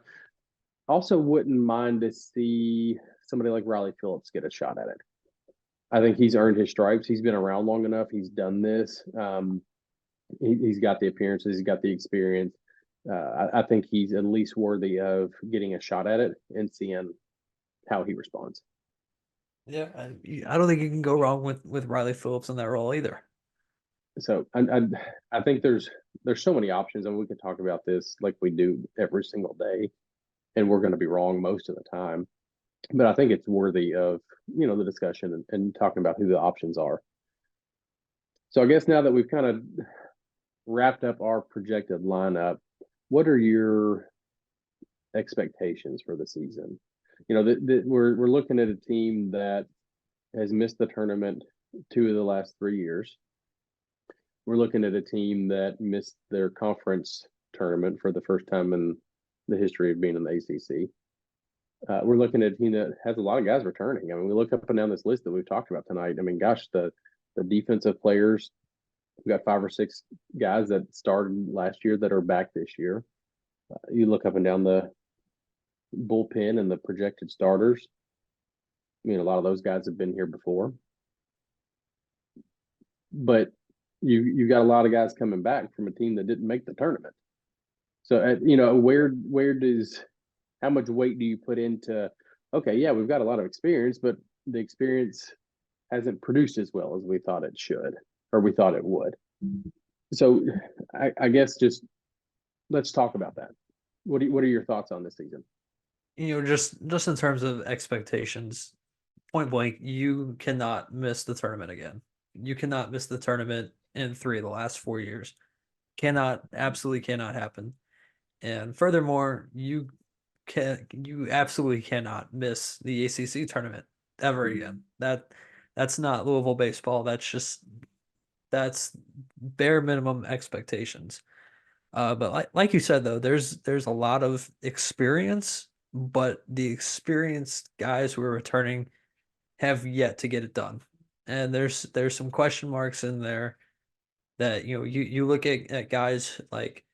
[SPEAKER 1] Also, wouldn't mind to see somebody like Riley Phillips get a shot at it. I think he's earned his stripes. He's been around long enough. He's done this. He's got the appearances. He's got the experience. I think he's at least worthy of getting a shot at it and seeing how he responds.
[SPEAKER 2] Yeah, I don't think you can go wrong with Riley Phillips in that role either.
[SPEAKER 1] So I think there's so many options, and we could talk about this like we do every single day, and we're going to be wrong most of the time. But I think it's worthy of the discussion and talking about who the options are. So I guess now that we've kind of wrapped up our projected lineup, what are your expectations for the season? We're looking at a team that has missed the tournament 2 of the last 3 years. We're looking at a team that missed their conference tournament for the first time in the history of being in the ACC. We're looking at a team that has a lot of guys returning. I mean, we look up and down this list that we've talked about tonight. I mean, gosh, the defensive players, we've got 5 or 6 guys that started last year that are back this year. You look up and down the bullpen and the projected starters. I mean, a lot of those guys have been here before. But you got a lot of guys coming back from a team that didn't make the tournament. So, how much weight do you put into, okay, yeah, we've got a lot of experience, but the experience hasn't produced as well as we thought it should, or we thought it would. So I guess just let's talk about that. What are your thoughts on this season?
[SPEAKER 2] Just in terms of expectations, point blank, you cannot miss the tournament again. You cannot miss the tournament in 3 of the last 4 years. Absolutely cannot happen. And furthermore, you absolutely cannot miss the ACC tournament ever again. That's not Louisville baseball. That's bare minimum expectations. But like you said though, there's a lot of experience, but the experienced guys who are returning have yet to get it done. And there's some question marks in there that you look at guys like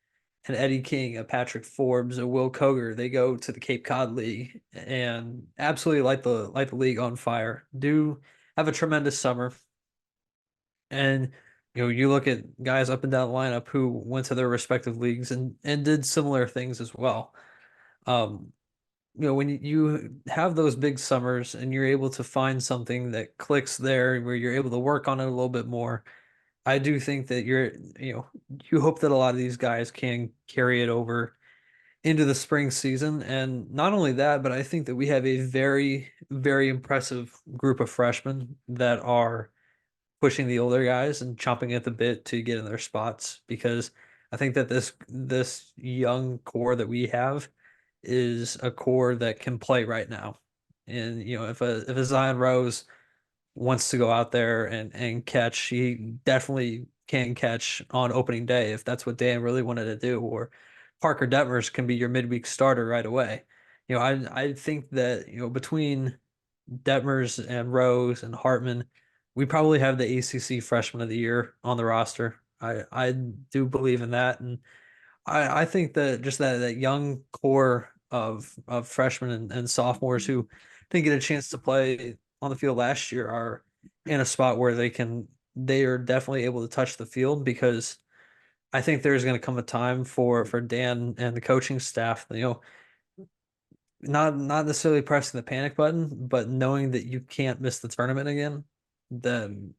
[SPEAKER 2] an Eddie King, a Patrick Forbes, a Will Koger. They go to the Cape Cod League and absolutely light the league on fire. Do have a tremendous summer. And you look at guys up and down the lineup who went to their respective leagues and did similar things as well. When you have those big summers and you're able to find something that clicks there where you're able to work on it a little bit more, I do think that you hope that a lot of these guys can carry it over into the spring season. And not only that, but I think that we have a very, very impressive group of freshmen that are pushing the older guys and chomping at the bit to get in their spots, because I think that this young core that we have is a core that can play right now. And if a Zion Rose wants to go out there and catch, he definitely can catch on opening day if that's what Dan really wanted to do. Or Parker Detmers can be your midweek starter right away. I think that between Detmers and Rose and Hartman, we probably have the ACC Freshman of the Year on the roster. I do believe in that, and I think that just that young core of freshmen and sophomores who didn't get a chance to play on the field last year are in a spot where they are definitely able to touch the field, because I think there's going to come a time for Dan and the coaching staff, not necessarily pressing the panic button, but knowing that you can't miss the tournament again. Then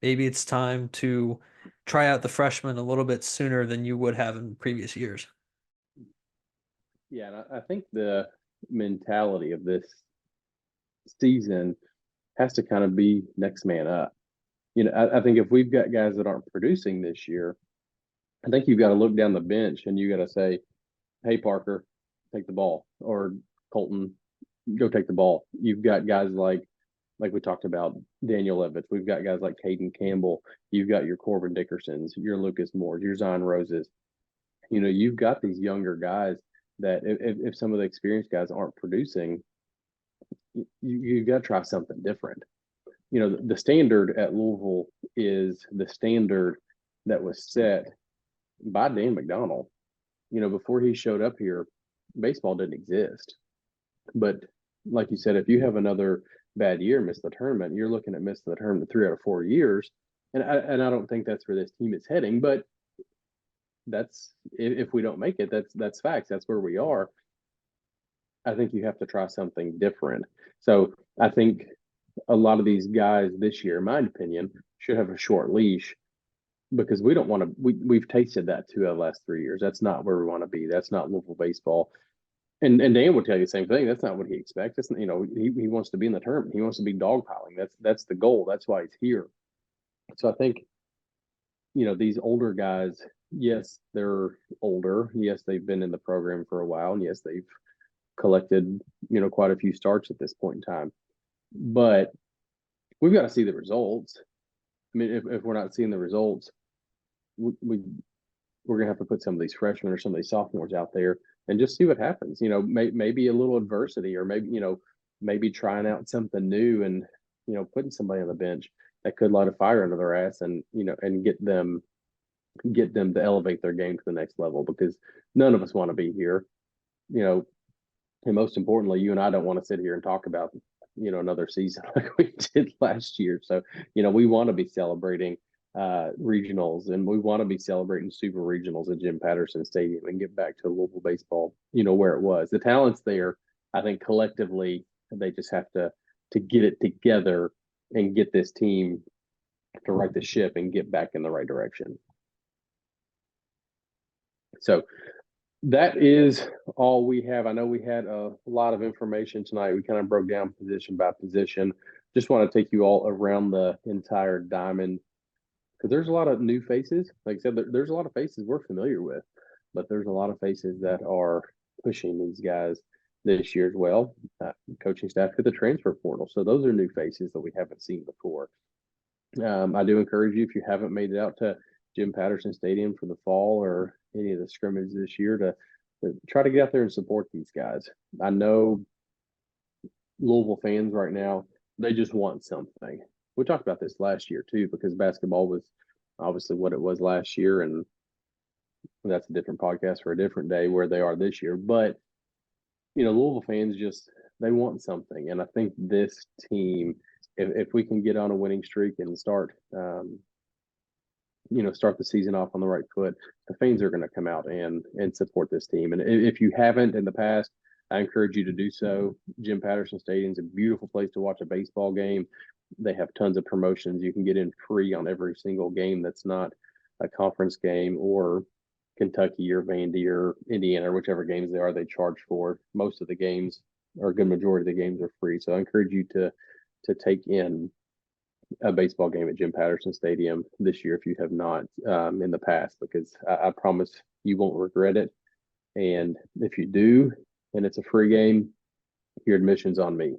[SPEAKER 2] maybe it's time to try out the freshmen a little bit sooner than you would have in previous years.
[SPEAKER 1] Yeah, and I think the mentality of this season has to kind of be next man up. I think if we've got guys that aren't producing this year, I think you've got to look down the bench and you got to say, "Hey, Parker, take the ball," or "Colton, go take the ball." You've got guys like we talked about, Daniel Evans. We've got guys like Caden Campbell. You've got your Corbin Dickersons, your Lucas Moores, your Zion Roses. You've got these younger guys that if some of the experienced guys aren't producing, you've got to try something different. The standard at Louisville is the standard that was set by Dan McDonnell. Before he showed up here, baseball didn't exist. But like you said, if you have another bad year, miss the tournament, you're looking at missing the tournament 3 out of 4 years. And I don't think that's where this team is heading. But that's if we don't make it, that's facts. That's where we are. I think you have to try something different. So I think a lot of these guys this year, in my opinion, should have a short leash, because we don't want to. We've tasted that 2 out of the last 3 years. That's not where we want to be. That's not Louisville baseball. And Dan will tell you the same thing. That's not what he expects. He wants to be in the tournament. He wants to be dogpiling. That's the goal. That's why he's here. So I think these older guys, yes, they're older. Yes, they've been in the program for a while, and yes, they've collected quite a few starts at this point in time. But we've got to see the results. I mean, if we're not seeing the results, we're gonna have to put some of these freshmen or some of these sophomores out there and just see what happens. Maybe a little adversity, or maybe trying out something new, and putting somebody on the bench that could light a fire under their ass, and and get them to elevate their game to the next level, because none of us want to be here. And most importantly, you and I don't want to sit here and talk about another season like we did last year. So we want to be celebrating regionals, and we want to be celebrating super regionals at Jim Patterson Stadium, and get back to Louisville baseball where it was. The talent's there. I think collectively they just have to get it together and get this team to right the ship and get back in the right direction. So that is all we have. I know we had a lot of information tonight. We kind of broke down position by position. Just want to take you all around the entire diamond, because there's a lot of new faces. Like I said, there's a lot of faces we're familiar with, but there's a lot of faces that are pushing these guys this year as well. Coaching staff to the transfer portal. So those are new faces that we haven't seen before. I do encourage you, if you haven't made it out to Jim Patterson Stadium for the fall or any of the scrimmages this year, to try to get out there and support these guys. I know Louisville fans right now, they just want something. We talked about this last year too, because basketball was obviously what it was last year, and that's a different podcast for a different day where they are this year. But Louisville fans they want something, and I think this team, if we can get on a winning streak and start start the season off on the right foot, the fans are going to come out and support this team. And if you haven't in the past, I encourage you to do so. Jim Patterson Stadium is a beautiful place to watch a baseball game. They have tons of promotions. You can get in free on every single game that's not a conference game, or Kentucky or Vandy or Indiana, or whichever games they are, they charge for. Most of the games, or a good majority of the games, are free. So I encourage you to take in a baseball game at Jim Patterson Stadium this year if you have not in the past, because I promise you won't regret it. And if you do, and it's a free game, your admission's on me.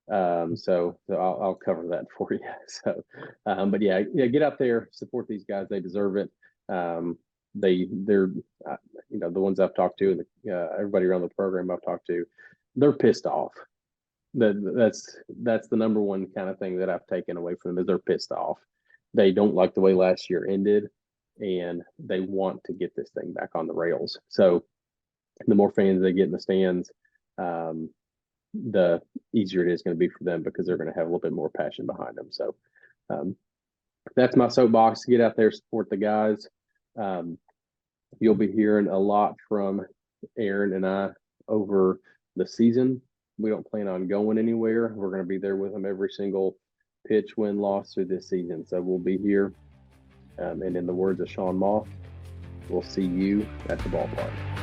[SPEAKER 1] So I'll cover that for you. So, but yeah, get out there, support these guys. They deserve it. They're the ones I've talked to, and everybody around the program I've talked to, they're pissed off. That's the number one kind of thing that I've taken away from them, is they're pissed off. They don't like the way last year ended, and they want to get this thing back on the rails. So the more fans they get in the stands, the easier it is going to be for them because they're going to have a little bit more passion behind them. So that's my soapbox. Get out there, support the guys. You'll be hearing a lot from Aaron and I over the season. We don't plan on going anywhere. We're going to be there with them every single pitch, win, loss through this season. So we'll be here. And in the words of Sean Moss, we'll see you at the ballpark.